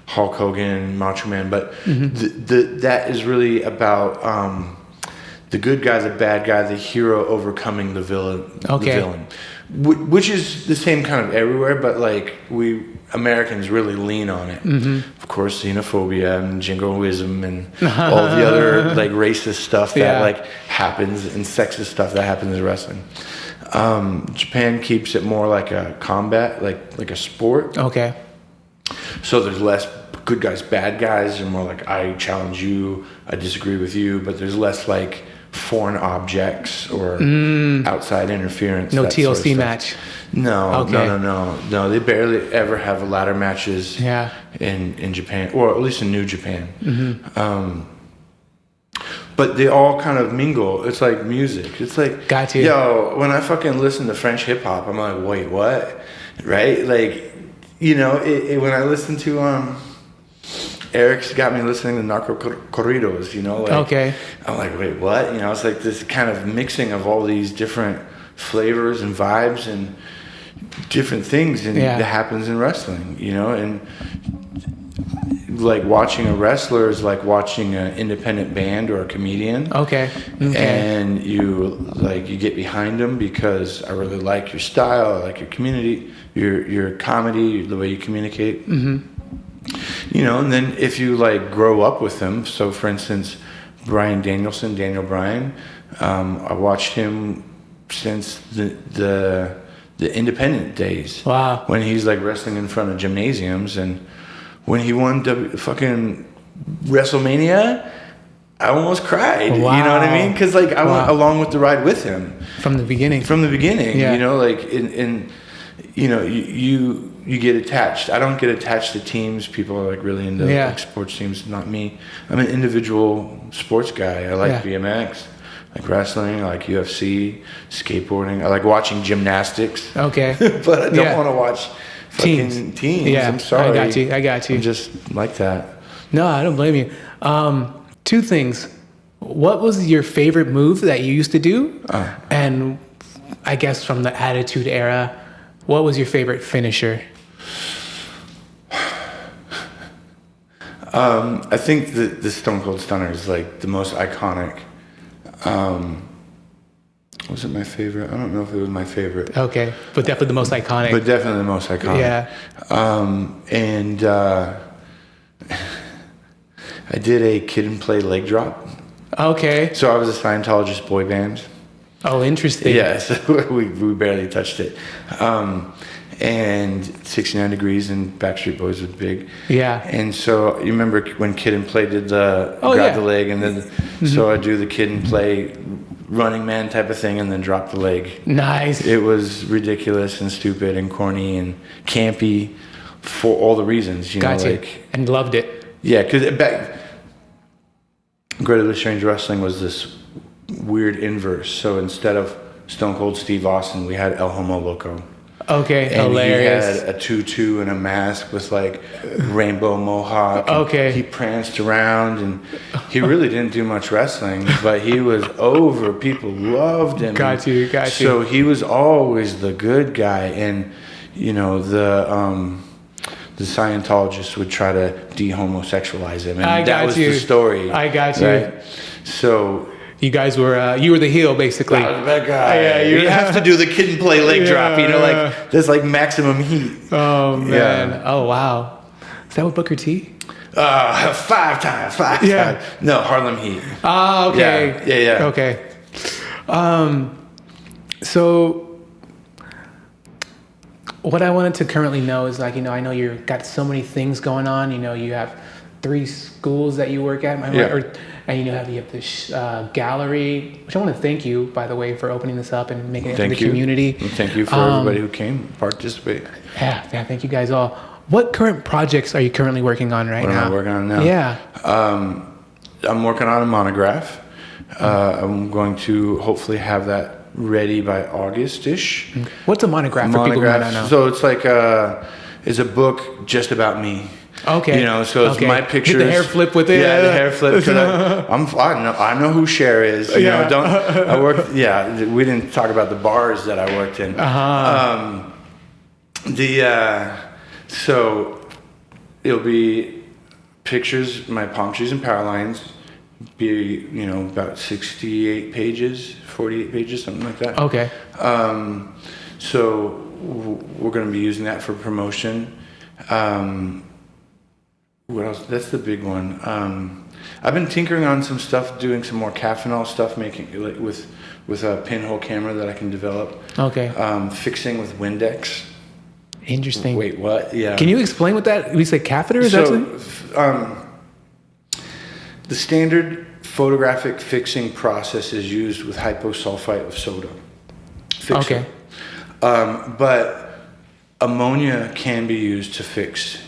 S1: Hulk Hogan, Macho Man, but that is really about the good guy, the bad guy, the hero overcoming the villain.
S2: Okay.
S1: The villain, which is the same kind of everywhere, but like we Americans really lean on it. Of course, xenophobia and jingoism and all the other like racist stuff that like happens and sexist stuff that happens in wrestling. Japan keeps it more like a combat, like a sport.
S2: Okay.
S1: So there's less good guys, bad guys, and more like I challenge you, I disagree with you, but there's less like foreign objects or outside interference.
S2: No
S1: that sort of
S2: TLC
S1: stuff.
S2: match.
S1: No,
S2: Okay.
S1: no. They barely ever have ladder matches.
S2: Yeah.
S1: In Japan, or at least in New Japan. But they all kind of mingle. It's like music. It's like,
S2: Got you.
S1: Yo, when I fucking listen to French hip hop, I'm like, wait, what? Right? Like, you know, when I listen to Eric's got me listening to narco corridos, you know, like,
S2: Okay.
S1: I'm like, wait, what? You know, it's like this kind of mixing of all these different flavors and vibes and different things that happens in wrestling, you know, and like watching a wrestler is like watching an independent band or a comedian.
S2: Okay.
S1: And you get behind them because I really like your style, I like your community, your comedy, the way you communicate. You know, and then if you like grow up with them, so for instance, Daniel Bryan, I watched him since the independent days.
S2: Wow.
S1: When he's like wrestling in front of gymnasiums, and when he won fucking WrestleMania, I almost cried.
S2: Wow.
S1: You know what I mean? Because like I went along with the ride with him
S2: From the beginning.
S1: You know, like in you know, you get attached. I don't get attached to teams. People are like really into like sports teams. Not me. I'm an individual sports guy. I like BMX, I like wrestling, I like UFC, skateboarding. I like watching gymnastics.
S2: Okay.
S1: But I don't want to watch fucking teams.
S2: Yeah.
S1: I'm sorry.
S2: I got you.
S1: I'm just like that.
S2: No, I don't blame you. Two things. What was your favorite move that you used to do? And I guess from the Attitude Era, what was your favorite finisher?
S1: I think the Stone Cold Stunner is like the most iconic. Was it my favorite? I don't know if it was my favorite.
S2: Okay, but definitely the most iconic.
S1: But definitely the most iconic.
S2: Yeah.
S1: And I did a Kid and Play leg drop.
S2: Okay.
S1: So I was a Scientologist boy band.
S2: Oh, interesting.
S1: Yeah, so we barely touched it. And 69 Degrees and Backstreet Boys was big.
S2: Yeah.
S1: And so you remember when Kid and Play did grab the leg, and then so I do the Kid and Play Running Man type of thing, and then drop the leg.
S2: Nice.
S1: It was ridiculous and stupid and corny and campy for all the reasons, you know, like,
S2: and loved it.
S1: yeah, because Greatly Strange Wrestling was this weird inverse. So instead of Stone Cold Steve Austin, we had El Homo Loco.
S2: Okay,
S1: And
S2: hilarious.
S1: he had a tutu and a mask with like rainbow mohawk.
S2: Okay.
S1: He pranced around, and he really didn't do much wrestling, but he was over. People loved him.
S2: Got you.
S1: So he was always the good guy, and you know the Scientologists would try to de-homosexualize him, and that was the story.
S2: I got you.
S1: Right? So
S2: you guys were you were the heel basically.
S1: I was the bad guy.
S2: Yeah,
S1: you have to do the Kid and Play leg drop. You know, like there's like maximum heat.
S2: Oh man.
S1: Yeah.
S2: Oh wow. Is that with Booker T?
S1: 5 times. No, Harlem Heat.
S2: Ah, okay.
S1: Yeah.
S2: Okay. So what I wanted to currently know is, like, you know, I know you've got so many things going on. You know, you have 3 schools that you work at, and you have this gallery, which I want to thank you, by the way, for opening this up and making it for the community.
S1: And thank you for everybody who came participate.
S2: Yeah, thank you guys all. What current projects are you currently working on right now?
S1: What am I working on now?
S2: Yeah.
S1: I'm working on a monograph. I'm going to hopefully have that ready by August-ish.
S2: What's a monograph for people who might not know?
S1: So it's like it's a book just about me.
S2: Okay.
S1: You know, so it's my pictures.
S2: Get the hair flip with it.
S1: Yeah, the hair flip. I know who Cher is. You know, I worked. Yeah, we didn't talk about the bars that I worked in. So it'll be pictures, my palm trees and power lines, be, about 68 pages, 48 pages, something like that.
S2: Okay.
S1: So we're going to be using that for promotion. What else? That's the big one. I've been tinkering on some stuff, doing some more caffeinol stuff, making like with a pinhole camera that I can develop.
S2: Okay.
S1: Fixing with Windex.
S2: Interesting.
S1: Wait, what? Yeah.
S2: Can you explain what that? We say catheters.
S1: The standard photographic fixing process is used with hyposulfite of soda.
S2: Okay.
S1: But ammonia can be used to fix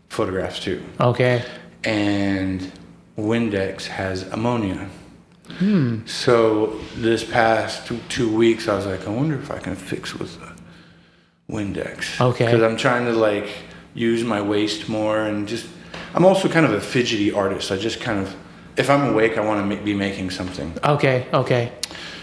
S1: photographs too.
S2: Okay.
S1: And Windex has ammonia. So this past 2 weeks, I was like, I wonder if I can fix with Windex.
S2: Okay.
S1: Because I'm trying to use my waist more, and I'm also kind of a fidgety artist. I just kind of, if I'm awake, I want to be making something.
S2: Okay.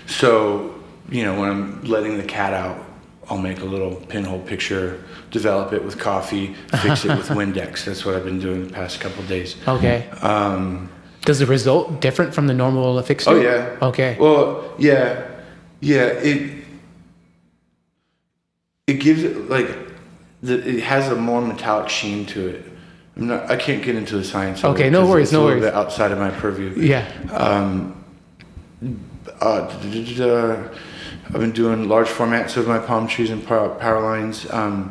S1: So, when I'm letting the cat out, I'll make a little pinhole picture, develop it with coffee, fix it with Windex. That's what I've been doing the past couple of days.
S2: Okay. Does the result different from the normal fixture?
S1: Oh yeah.
S2: Okay.
S1: Well, yeah. It gives it it has a more metallic sheen to it. I can't get into the science of it.
S2: Okay, no worries,
S1: it's a little bit outside of my purview.
S2: Yeah.
S1: I've been doing large formats of my palm trees and power lines. I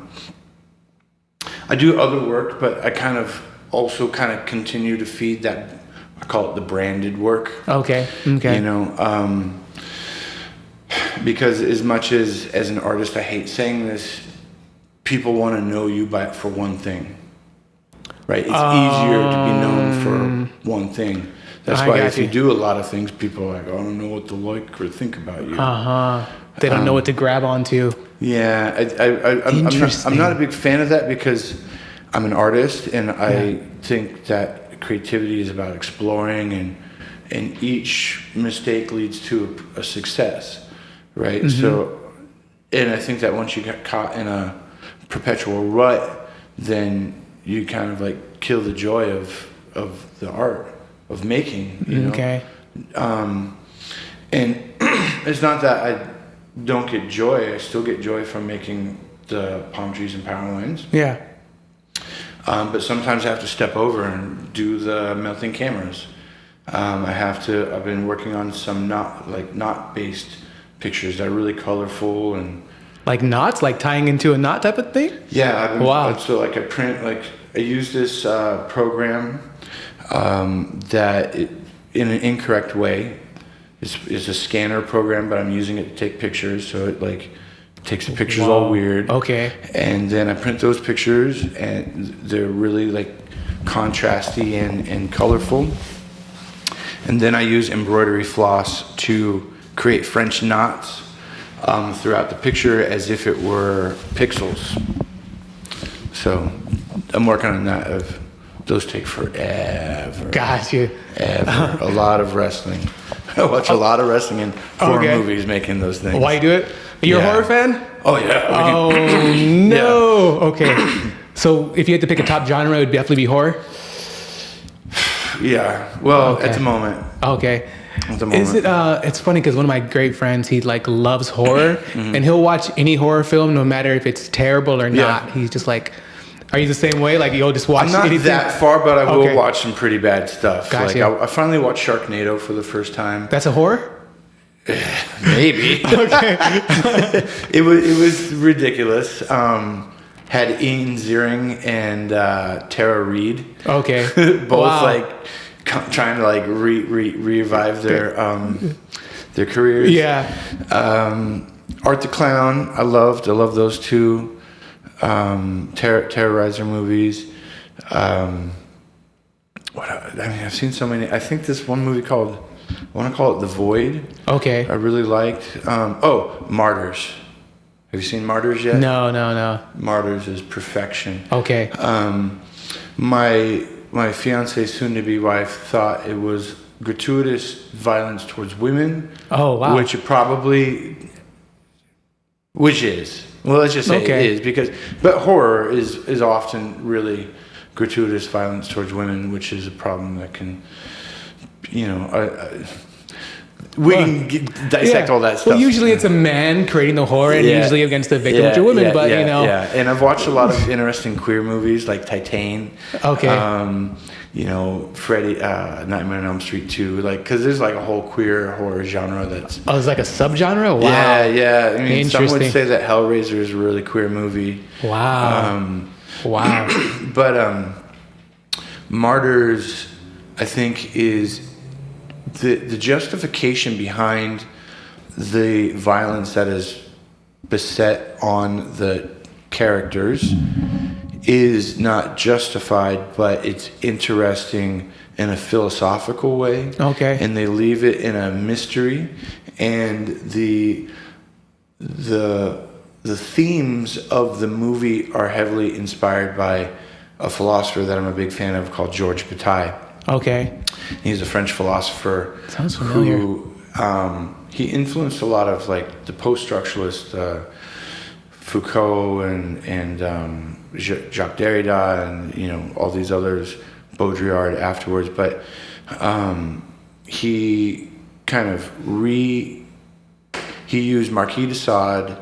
S1: do other work, but I also continue to feed that. I call it the branded work.
S2: Okay.
S1: Because as much as an artist, I hate saying this, people want to know you for one thing, right? It's easier to be known for one thing. That's why if you do a lot of things, people are like, I don't know what to like or think about you.
S2: They don't know what to grab onto.
S1: Yeah, I'm not a big fan of that, because I'm an artist, and I think that creativity is about exploring, and each mistake leads to a success, right?
S2: Mm-hmm.
S1: So, and I think that once you get caught in a perpetual rut, then you kind of kill the joy of the art of making,
S2: Okay.
S1: And it's not that I don't get joy. I still get joy from making the palm trees and power lines.
S2: Yeah.
S1: But sometimes I have to step over and do the melting cameras. I've been working on some knot-based pictures that are really colorful and.
S2: Like knots, like tying into a knot type of thing?
S1: Yeah.
S2: Wow.
S1: So I use this program that in an incorrect way. It's a scanner program, but I'm using it to take pictures. So it takes the pictures all weird.
S2: Okay.
S1: And then I print those pictures, and they're really contrasty and colorful. And then I use embroidery floss to create French knots throughout the picture as if it were pixels. So I'm working on that. Those take forever.
S2: Gotcha.
S1: Ever. A lot of wrestling. I watch a lot of wrestling and horror movies making those things.
S2: Why you do it? You're a horror fan?
S1: Oh, yeah.
S2: Oh, no. Yeah. Okay. So if you had to pick a top genre, it would definitely be horror?
S1: Yeah. Well, at the moment.
S2: Okay.
S1: At the moment.
S2: Is it? It's funny because one of my great friends, he loves horror, and he'll watch any horror film, no matter if it's terrible or not. He's just like, are you the same way? You'll just watch anything?
S1: I'm not that far, but I will watch some pretty bad stuff.
S2: Gotcha.
S1: I finally watched Sharknado for the first time.
S2: That's a horror?
S1: Maybe. Okay. It was ridiculous. Had Ian Ziering and Tara Reid.
S2: Okay.
S1: Both trying to revive their careers.
S2: Yeah.
S1: Art the Clown. I loved those two. Terrorizer movies. I've seen so many. I think this one movie I want to call it The Void. Okay. I really liked. Martyrs. Have you seen Martyrs yet?
S2: No.
S1: Martyrs is perfection.
S2: Okay.
S1: My fiance, soon-to-be wife, thought it was gratuitous violence towards women.
S2: Oh, wow.
S1: Which is. Well, let's just say
S2: Okay.
S1: it is but horror is often really gratuitous violence towards women, which is a problem that can, we can dissect all that stuff.
S2: Well, usually it's a man creating the horror, and usually against the victim, which are women. But
S1: Yeah, and I've watched a lot of interesting queer movies like Titan.
S2: Okay.
S1: Freddy, Nightmare on Elm Street 2, because there's like a whole queer horror genre that's.
S2: Oh, it's like a subgenre. Wow.
S1: Yeah. I mean, some would
S2: Interesting.
S1: say that Hellraiser is a really queer movie.
S2: Wow. Wow.
S1: But Martyrs, I think, is the justification behind the violence that is beset on the characters is not justified, but it's interesting in a philosophical way.
S2: Okay.
S1: And they leave it in a mystery, and the themes of the movie are heavily inspired by a philosopher that I'm a big fan of called Georges Bataille.
S2: Okay.
S1: He's a French philosopher.
S2: Sounds familiar.
S1: Who he influenced a lot of like the post-structuralist Foucault and Jacques Derrida and all these others, Baudrillard afterwards. But he kind of he used Marquis de Sade,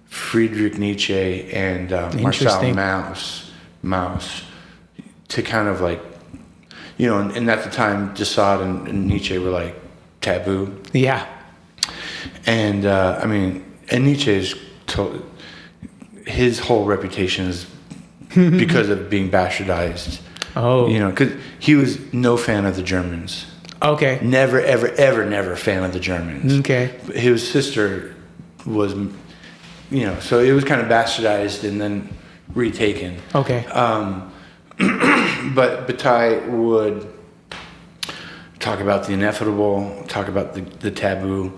S1: Friedrich Nietzsche, and Marcel Mauss to kind of like. And at the time, de Sade and Nietzsche were like taboo.
S2: Yeah.
S1: And and Nietzsche is his whole reputation is because of being bastardized.
S2: Oh.
S1: Because he was no fan of the Germans.
S2: Okay.
S1: Never, ever, ever, never a fan of the Germans.
S2: Okay.
S1: His sister was, so it was kind of bastardized and then retaken.
S2: Okay.
S1: But Bataille would talk about the inevitable, talk about the taboo,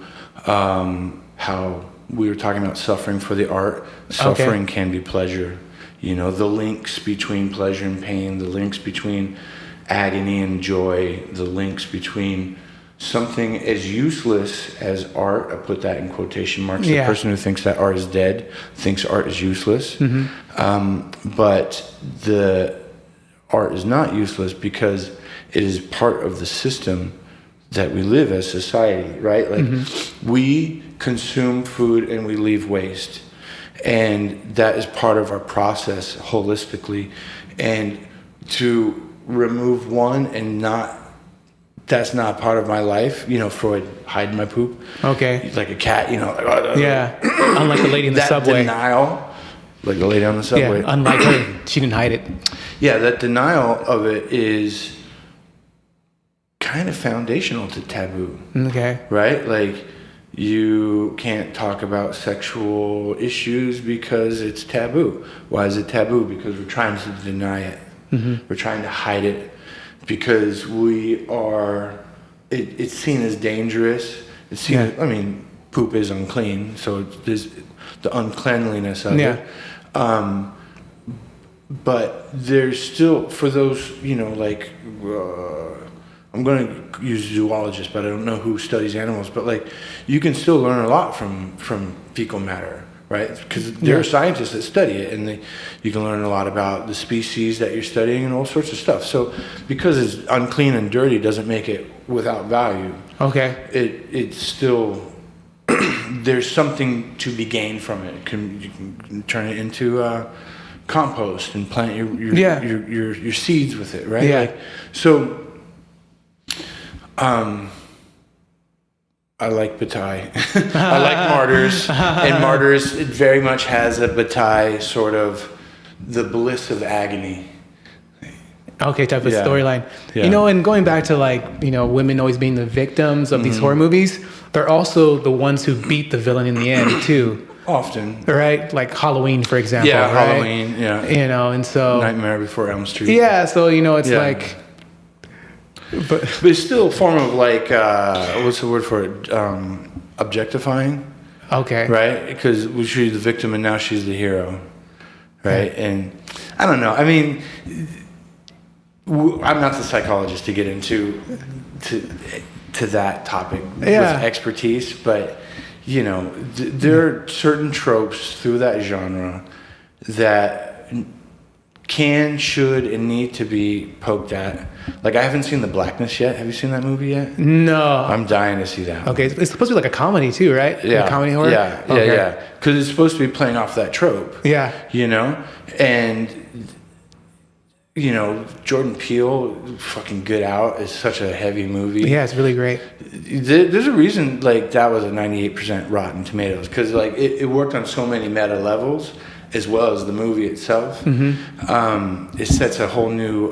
S1: how we were talking about suffering for the art. Suffering can be pleasure. The links between pleasure and pain, the links between agony and joy, the links between something as useless as art, I put that in quotation marks, the person who thinks that art is dead thinks art is useless. Mm-hmm. But the art is not useless because it is part of the system that we live as society, right? We consume food and we leave waste. And that is part of our process holistically. And to remove one and that's not part of my life, Freud, hide my poop.
S2: Okay.
S1: Like a cat,
S2: Unlike the lady in the
S1: that
S2: subway.
S1: denial, like the lady on the subway.
S2: Yeah, unlike her, she didn't hide it.
S1: Yeah, that denial of it is kind of foundational to taboo.
S2: Okay.
S1: Right? You can't talk about sexual issues because it's taboo. Why is it taboo? Because we're trying to deny it. Mm-hmm. We're trying to hide it because we are, it's seen as dangerous. It's seen as, poop is unclean, so there's the uncleanliness of it. But there's still, for those, I'm going to use zoologists, but I don't know who studies animals, but you can still learn a lot from fecal matter, right? Because there are scientists that study it, and you can learn a lot about the species that you're studying and all sorts of stuff. So because it's unclean and dirty doesn't make it without value. Okay. It's still, there's something to be gained from it. You can turn it into compost and plant your seeds with it, right?
S2: Yeah.
S1: I like Bataille. I like Martyrs. And Martyrs, it very much has a Bataille sort of the bliss of agony.
S2: Okay, type of storyline. Yeah. And going back to women always being the victims of these horror movies, they're also the ones who beat the villain in the end too. Often. Right? Like Halloween, for example. Yeah, right?
S1: Halloween, yeah.
S2: And so...
S1: Nightmare Before Elm Street.
S2: Yeah, so, it's like...
S1: But it's still a form of what's the word for it? Objectifying. Okay. Right? Because she's the victim and now she's the hero. Right? Yeah. And I don't know. I'm not the psychologist to get into to that topic with expertise, but there are certain tropes through that genre that can, should, and need to be poked at. Like, I haven't seen The Blackness yet. Have you seen that movie yet?
S2: No.
S1: I'm dying to see that.
S2: Okay, it's supposed to be like a comedy too, right?
S1: Yeah.
S2: A comedy horror?
S1: Yeah,
S2: Okay.
S1: yeah. Because it's supposed to be playing off that trope.
S2: Yeah.
S1: And, Jordan Peele, fucking Get Out, is such a heavy movie.
S2: Yeah, it's really great.
S1: There's a reason, like, that was a 98% Rotten Tomatoes. Because, like, it worked on so many meta levels, as well as the movie itself. It sets a whole new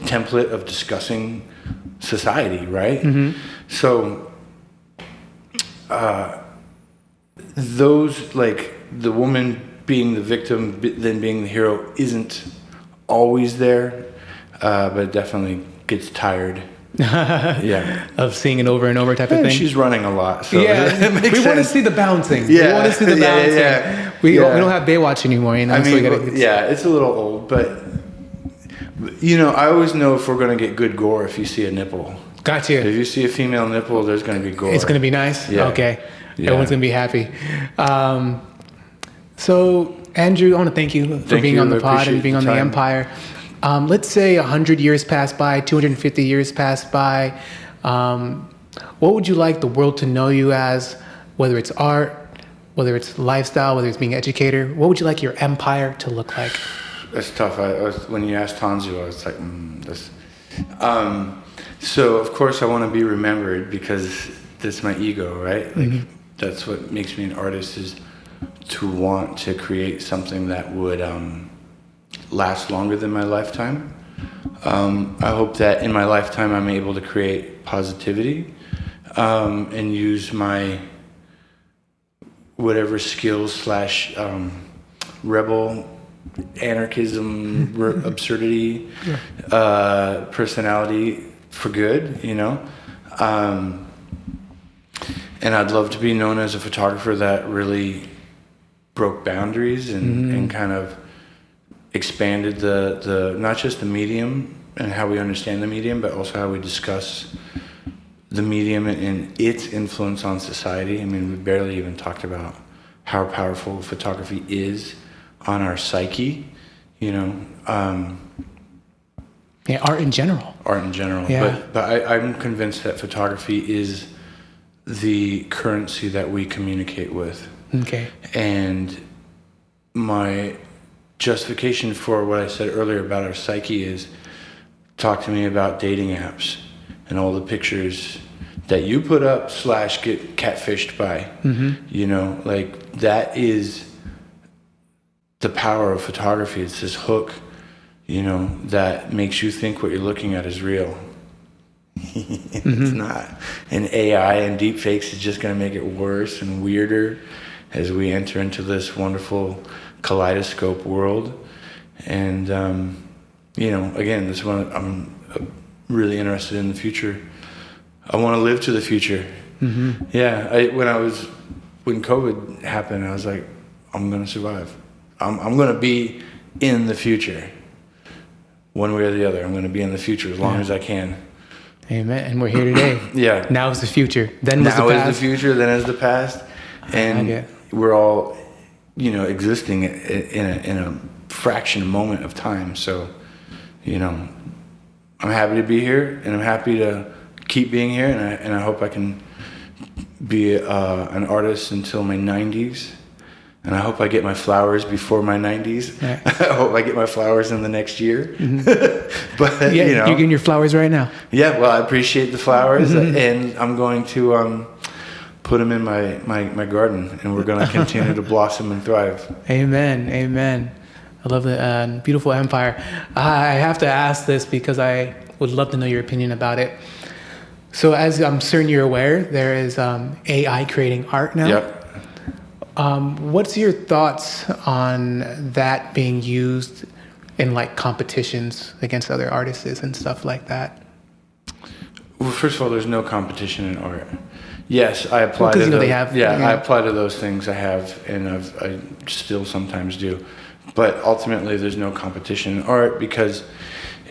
S1: template of discussing society, right? So those, like, the woman being the victim, then being the hero, isn't always there, but it definitely gets tired.
S2: Of seeing it over and over type of thing.
S1: She's running a lot, so
S2: Yeah,
S1: it makes
S2: we want to
S1: sense.
S2: see the bouncing.
S1: Yeah.
S2: We want to see the bouncing.
S1: Yeah.
S2: We don't have Baywatch anymore,
S1: I
S2: so we
S1: mean,
S2: gotta,
S1: it's a little old, but I always know if we're gonna get good gore if you see a nipple.
S2: Gotcha.
S1: If you see a female nipple, there's gonna be gore.
S2: It's going to be nice?
S1: Yeah.
S2: Okay.
S1: Yeah.
S2: Everyone's going to be happy. So, Andrew, I want to thank you for being on the pod and being on the Empire. Let's say 100 years pass by, 250 years pass by. What would you like the world to know you as, whether it's art, whether it's lifestyle, whether it's being an educator? What would you like your empire to look like?
S1: That's tough. When you asked Tanzu, I was like, this. So, of course, I want to be remembered because that's my ego, right? Like, that's what makes me an artist, is to want to create something that would last longer than my lifetime. I hope that in my lifetime I'm able to create positivity and use my whatever skills / rebel, anarchism, absurdity, personality for good, and I'd love to be known as a photographer that really broke boundaries and kind of expanded the not just the medium and how we understand the medium, but also how we discuss the medium and its influence on society. I mean, we barely even talked about how powerful photography is on our psyche,
S2: Yeah, art in general.
S1: Art in general.
S2: Yeah.
S1: But I'm convinced that photography is the currency that we communicate with.
S2: Okay.
S1: And my justification for what I said earlier about our psyche is, talk to me about dating apps and all the pictures that you put up / get catfished by. Like, that is the power of photography. It's this hook, that makes you think what you're looking at is real. It's not. And AI and deepfakes is just going to make it worse and weirder as we enter into this wonderful kaleidoscope world. And, again, this one, I'm really interested in the future. I want to live to the future. Yeah, when COVID happened, I was like, I'm going to survive. I'm going to be in the future. One way or the other, I'm going to be in the future as long as I can.
S2: Amen. And we're here today.
S1: Yeah.
S2: Now is the future. Then was the past.
S1: Now is the future, then is the past. And we're all, existing in a fraction moment of time. So, I'm happy to be here, and I'm happy to keep being here, and I hope I can be an artist until my 90s. And I hope I get my flowers before my 90s. Right. I hope I get my flowers in the next year. But,
S2: you're getting your flowers right now.
S1: Yeah, well, I appreciate the flowers, and I'm going to put them in my garden, and we're going to continue to blossom and thrive.
S2: Amen, amen. I love the beautiful empire. I have to ask this because I would love to know your opinion about it. So, as I'm certain you're aware, there is AI creating art now.
S1: Yep.
S2: What's your thoughts on that being used in like competitions against other artists and stuff like that?
S1: Well, first of all, there's no competition in art. Yes, I apply to those.
S2: They have,
S1: I apply to those things. I have, and I still sometimes do. But ultimately, there's no competition in art because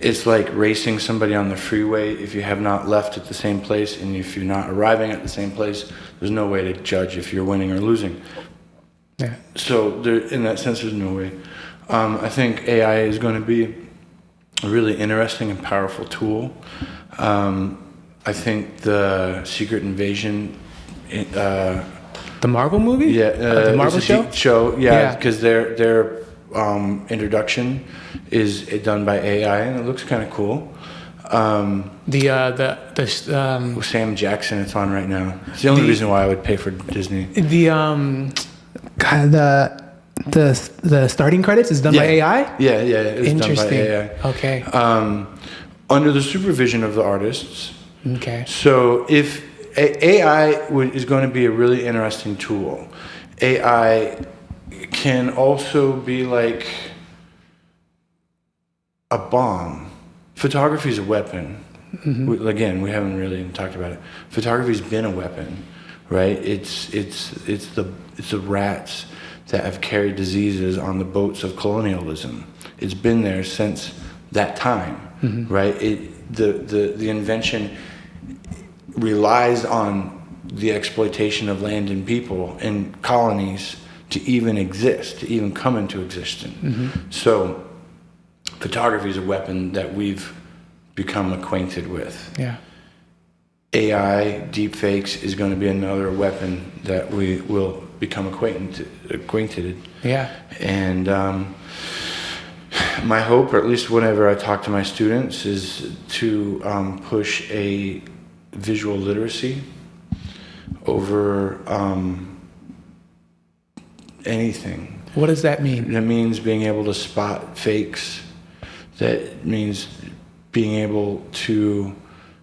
S1: It's like racing somebody on the freeway. If you have not left at the same place and if you're not arriving at the same place, there's no way to judge if you're winning or losing.
S2: Yeah.
S1: So there, in that sense, there's no way. I think AI is going to be a really interesting and powerful tool. I think the Secret Invasion,
S2: The Marvel movie?
S1: yeah,
S2: The Marvel
S1: it's a
S2: show?
S1: show, yeah, because their introduction is done by AI and it looks kind of cool. With Sam Jackson, it's on right now. It's the only reason why I would pay for Disney.
S2: The starting credits is done by AI?
S1: Yeah, it's done by AI.
S2: Okay.
S1: Under the supervision of the artists.
S2: Okay.
S1: So if AI is going to be a really interesting tool, AI can also be like a bomb. Photography is a weapon. Mm-hmm. Again, we haven't really talked about it. Photography's been a weapon, right? It's the rats that have carried diseases on the boats of colonialism. It's been there since that time, mm-hmm. right? The invention relies on the exploitation of land and people and colonies to even exist, to even come into existence. Mm-hmm. So photography is a weapon that we've become acquainted with.
S2: Yeah.
S1: AI, deepfakes, is going to be another weapon that we will become acquainted.
S2: Yeah.
S1: And my hope, or at least whenever I talk to my students, is to push a visual literacy over anything.
S2: What does that mean?
S1: That means being able to spot fakes. That means being able to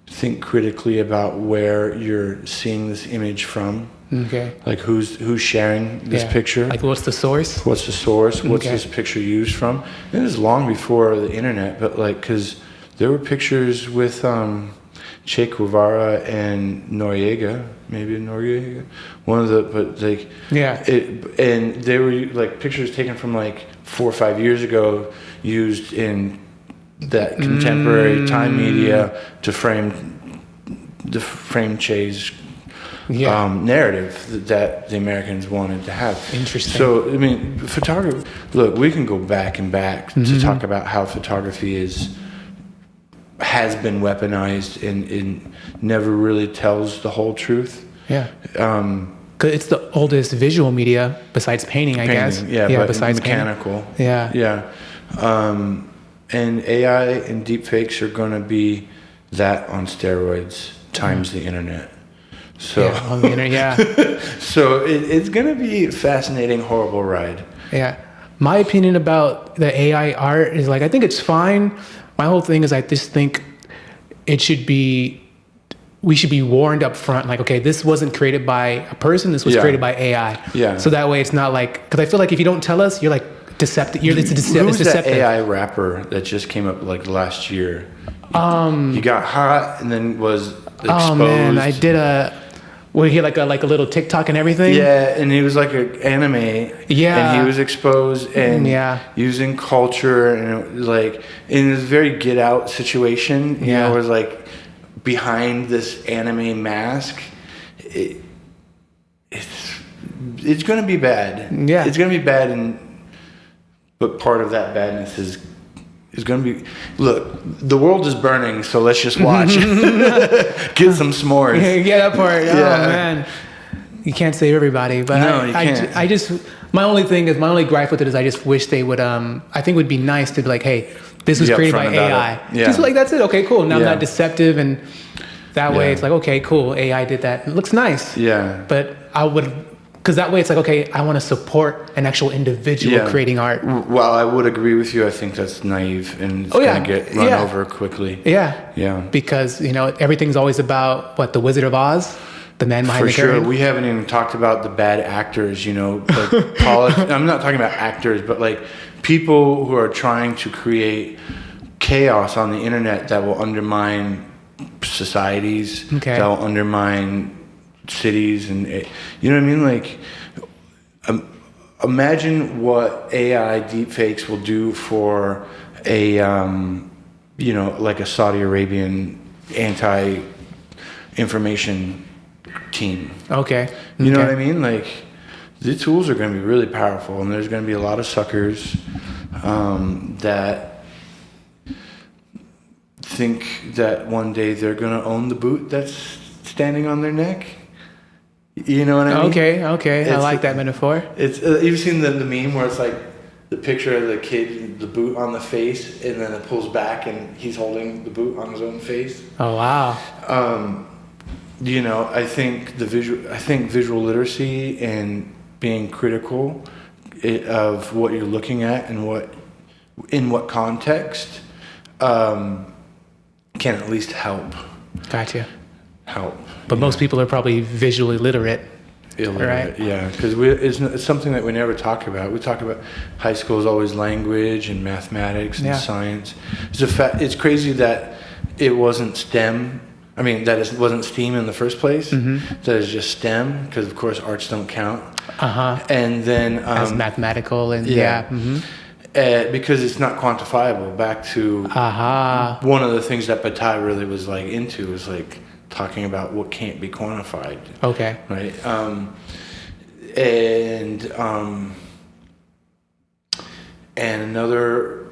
S1: think critically about where you're seeing this image from.
S2: Okay.
S1: Like who's sharing this picture?
S2: Like what's the source?
S1: What's the source? What's
S2: Okay.
S1: this picture used from? It was long before the internet, but like, because there were pictures with Che Guevara and Noriega, one of the, but like,
S2: yeah.
S1: And they were like pictures taken from like 4 or 5 years ago, used in that contemporary time media to frame Che's narrative that the Americans wanted to have.
S2: Interesting.
S1: So, I mean, photography, look, we can go back and back to talk about how photography has been weaponized and never really tells the whole truth.
S2: Yeah. 'Cause it's the oldest visual media besides painting, I guess.
S1: Yeah, but
S2: besides
S1: mechanical.
S2: Painting. Yeah.
S1: Yeah. And AI and deepfakes are going to be that on steroids times the internet. So,
S2: on the internet, yeah.
S1: So it's going to be a fascinating, horrible ride.
S2: Yeah. My opinion about the AI art is like, I think it's fine. My whole thing is I just think we should be warned up front. Like, okay, this wasn't created by a person. This was created by AI. Yeah. So that way it's not like, because I feel like if you don't tell us, you're like deceptive. It's deceptive.
S1: That AI rapper that just came up like last year? He got hot and then was exposed.
S2: Oh man, I did he like a little TikTok and everything?
S1: Yeah, and he was like an anime.
S2: Yeah.
S1: And he was exposed and using culture and it was like in this very Get Out situation, you know, it was like behind this anime mask. It's going to be bad.
S2: Yeah.
S1: It's going to be bad, but part of that badness is going to be, look, the world is burning, so let's just watch. Get some s'mores.
S2: Yeah, that part. Oh, man. You can't save everybody. But
S1: no, you can't.
S2: I just, my only gripe with it is I just wish they would, I think it would be nice to be like, hey, this was created by AI.
S1: Yeah.
S2: Just like, that's it. Okay, cool. Now I'm not deceptive. And that way it's like, okay, cool. AI did that. It looks nice.
S1: Yeah.
S2: But I would, because that way it's like, okay, I want to support an actual individual creating art.
S1: Well, I would agree with you. I think that's naive and it's going to get run over quickly.
S2: Yeah.
S1: Yeah.
S2: Because, everything's always about, the Wizard of Oz? The man behind the curtain?
S1: For sure. We haven't even talked about the bad actors, like I'm not talking about actors, but like people who are trying to create chaos on the internet that will undermine societies, that will undermine cities, and you know what I mean? Like, imagine what AI deepfakes will do for a like a Saudi Arabian anti-information team.
S2: Okay.
S1: You know what I mean? Like, the tools are going to be really powerful, and there's going to be a lot of suckers that think that one day they're going to own the boot that's standing on their neck. You know what I mean?
S2: Okay. I like that metaphor.
S1: It's you've seen the meme where it's like the picture of the kid, the boot on the face, and then it pulls back and he's holding the boot on his own face.
S2: Oh wow.
S1: I think visual literacy and being critical of what you're looking at and in what context can at least help.
S2: Gotcha.
S1: Help.
S2: But most people are probably visually literate.
S1: Illiterate,
S2: right?
S1: Yeah, because it's something that we never talk about. We talk about high school is always language and mathematics and science. It's crazy that it wasn't STEM. I mean, that it wasn't STEAM in the first place. That it's just STEM, because of course arts don't count. And then
S2: as mathematical and
S1: because it's not quantifiable. Back to one of the things that Bataille really was like into was like talking about what can't be quantified.
S2: Okay.
S1: Right. And another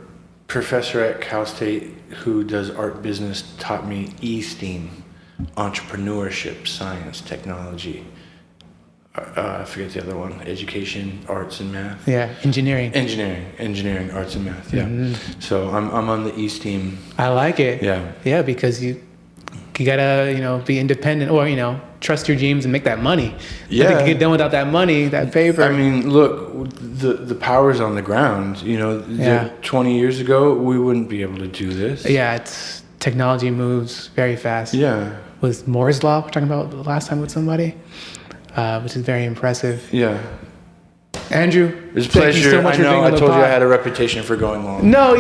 S1: professor at Cal State who does art business taught me STEAM, entrepreneurship, science, technology. I forget the other one. Education, arts, and math.
S2: Yeah, engineering,
S1: arts, and math. Yeah. So I'm on the STEAM.
S2: I like it. Yeah, because you gotta be independent, or trust your dreams and make that money.
S1: Yeah.
S2: Nothing can get done without that money, that paper.
S1: I mean, look, the power's on the ground. 20 years ago we wouldn't be able to do this.
S2: Yeah, technology moves very fast.
S1: Yeah.
S2: Was Moore's law we're talking about the last time with somebody, which is very impressive.
S1: Yeah.
S2: Andrew,
S1: it's a pleasure.
S2: Thank you so much for being on the
S1: told
S2: pod.
S1: you I had a reputation for going long.
S2: No,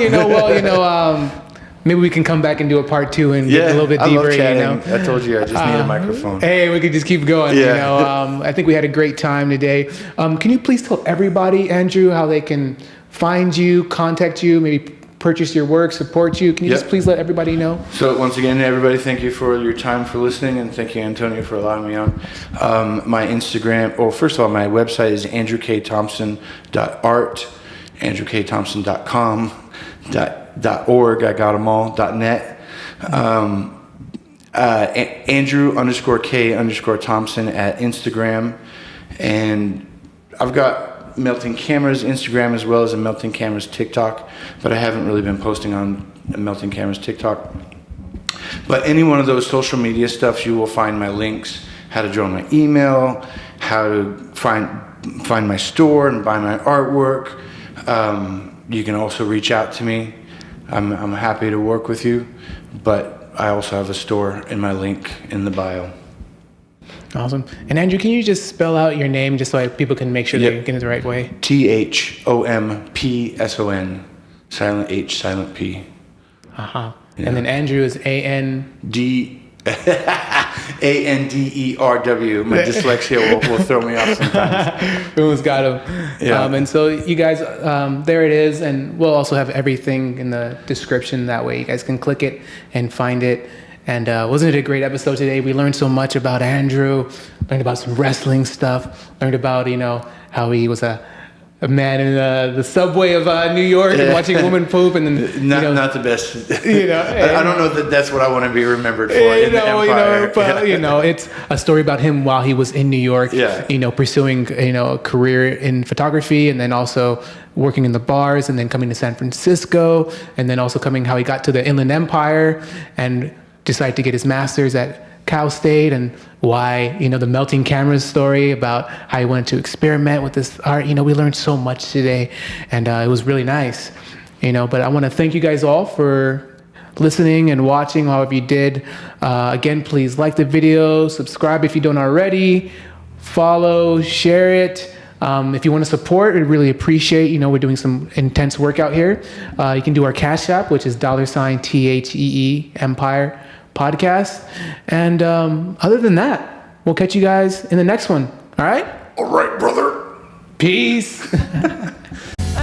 S2: maybe we can come back and do a part 2 and get a little bit deeper.
S1: I love chatting. I told you I just need a microphone.
S2: Hey, we could just keep going. I think we had a great time today. Can you please tell everybody, Andrew, how they can find you, contact you, maybe purchase your work, support you? Can you just please let everybody know? So
S1: once again, everybody, thank you for your time, for listening, and thank you, Antonio, for allowing me on. My Instagram, first of all, my website is andrewkthompson.art, andrewkthompson.com, .org, I got them all, .net. Andrew_K_Thompson at Instagram. And I've got Melting Cameras Instagram as well as a Melting Cameras TikTok, but I haven't really been posting on Melting Cameras TikTok. But any one of those social media stuffs, you will find my links, how to join my email, how to find my store and buy my artwork. You can also reach out to me. I'm happy to work with you, but I also have a store in my link in the bio.
S2: Awesome. And Andrew, can you just spell out your name just so people can make sure they get it the right way?
S1: THOMPSON, silent H, silent P.
S2: Yeah. And then Andrew is ANDERW.
S1: My dyslexia will throw me off sometimes.
S2: Everyone's got them.
S1: Yeah.
S2: And so you guys, there it is. And we'll also have everything in the description. That way you guys can click it and find it. And wasn't it a great episode today? We learned so much about Andrew, learned about some wrestling stuff, learned about, how he was a man in the subway of New York and watching a woman poop, and then
S1: not the best. I don't know that that's what I want to be remembered for in the Empire.
S2: But it's a story about him while he was in New York. Pursuing a career in photography, and then also working in the bars, and then coming to San Francisco, and then also how he got to the Inland Empire and decided to get his master's at Cal State, and why, the Melting Cameras story about how he wanted to experiment with this art. We learned so much today, and it was really nice, but I want to thank you guys all for listening and watching, however you did. Again, please like the video, subscribe if you don't already, follow, share it. If you want to support, we really appreciate, we're doing some intense work out here. You can do our CashApp, which is $THEE Empire Podcast. And other than that, we'll catch you guys in the next one. All right?
S1: All right, brother.
S2: Peace.
S3: I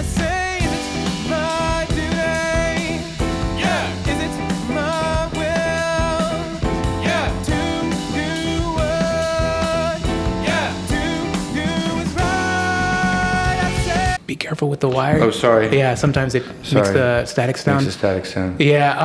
S3: say it's my duty. Yeah. Is it
S2: careful with the wire.
S1: Oh, sorry.
S2: Yeah, sometimes it makes
S1: Sorry.
S2: the static sound.
S1: Makes a static sound.
S2: Yeah.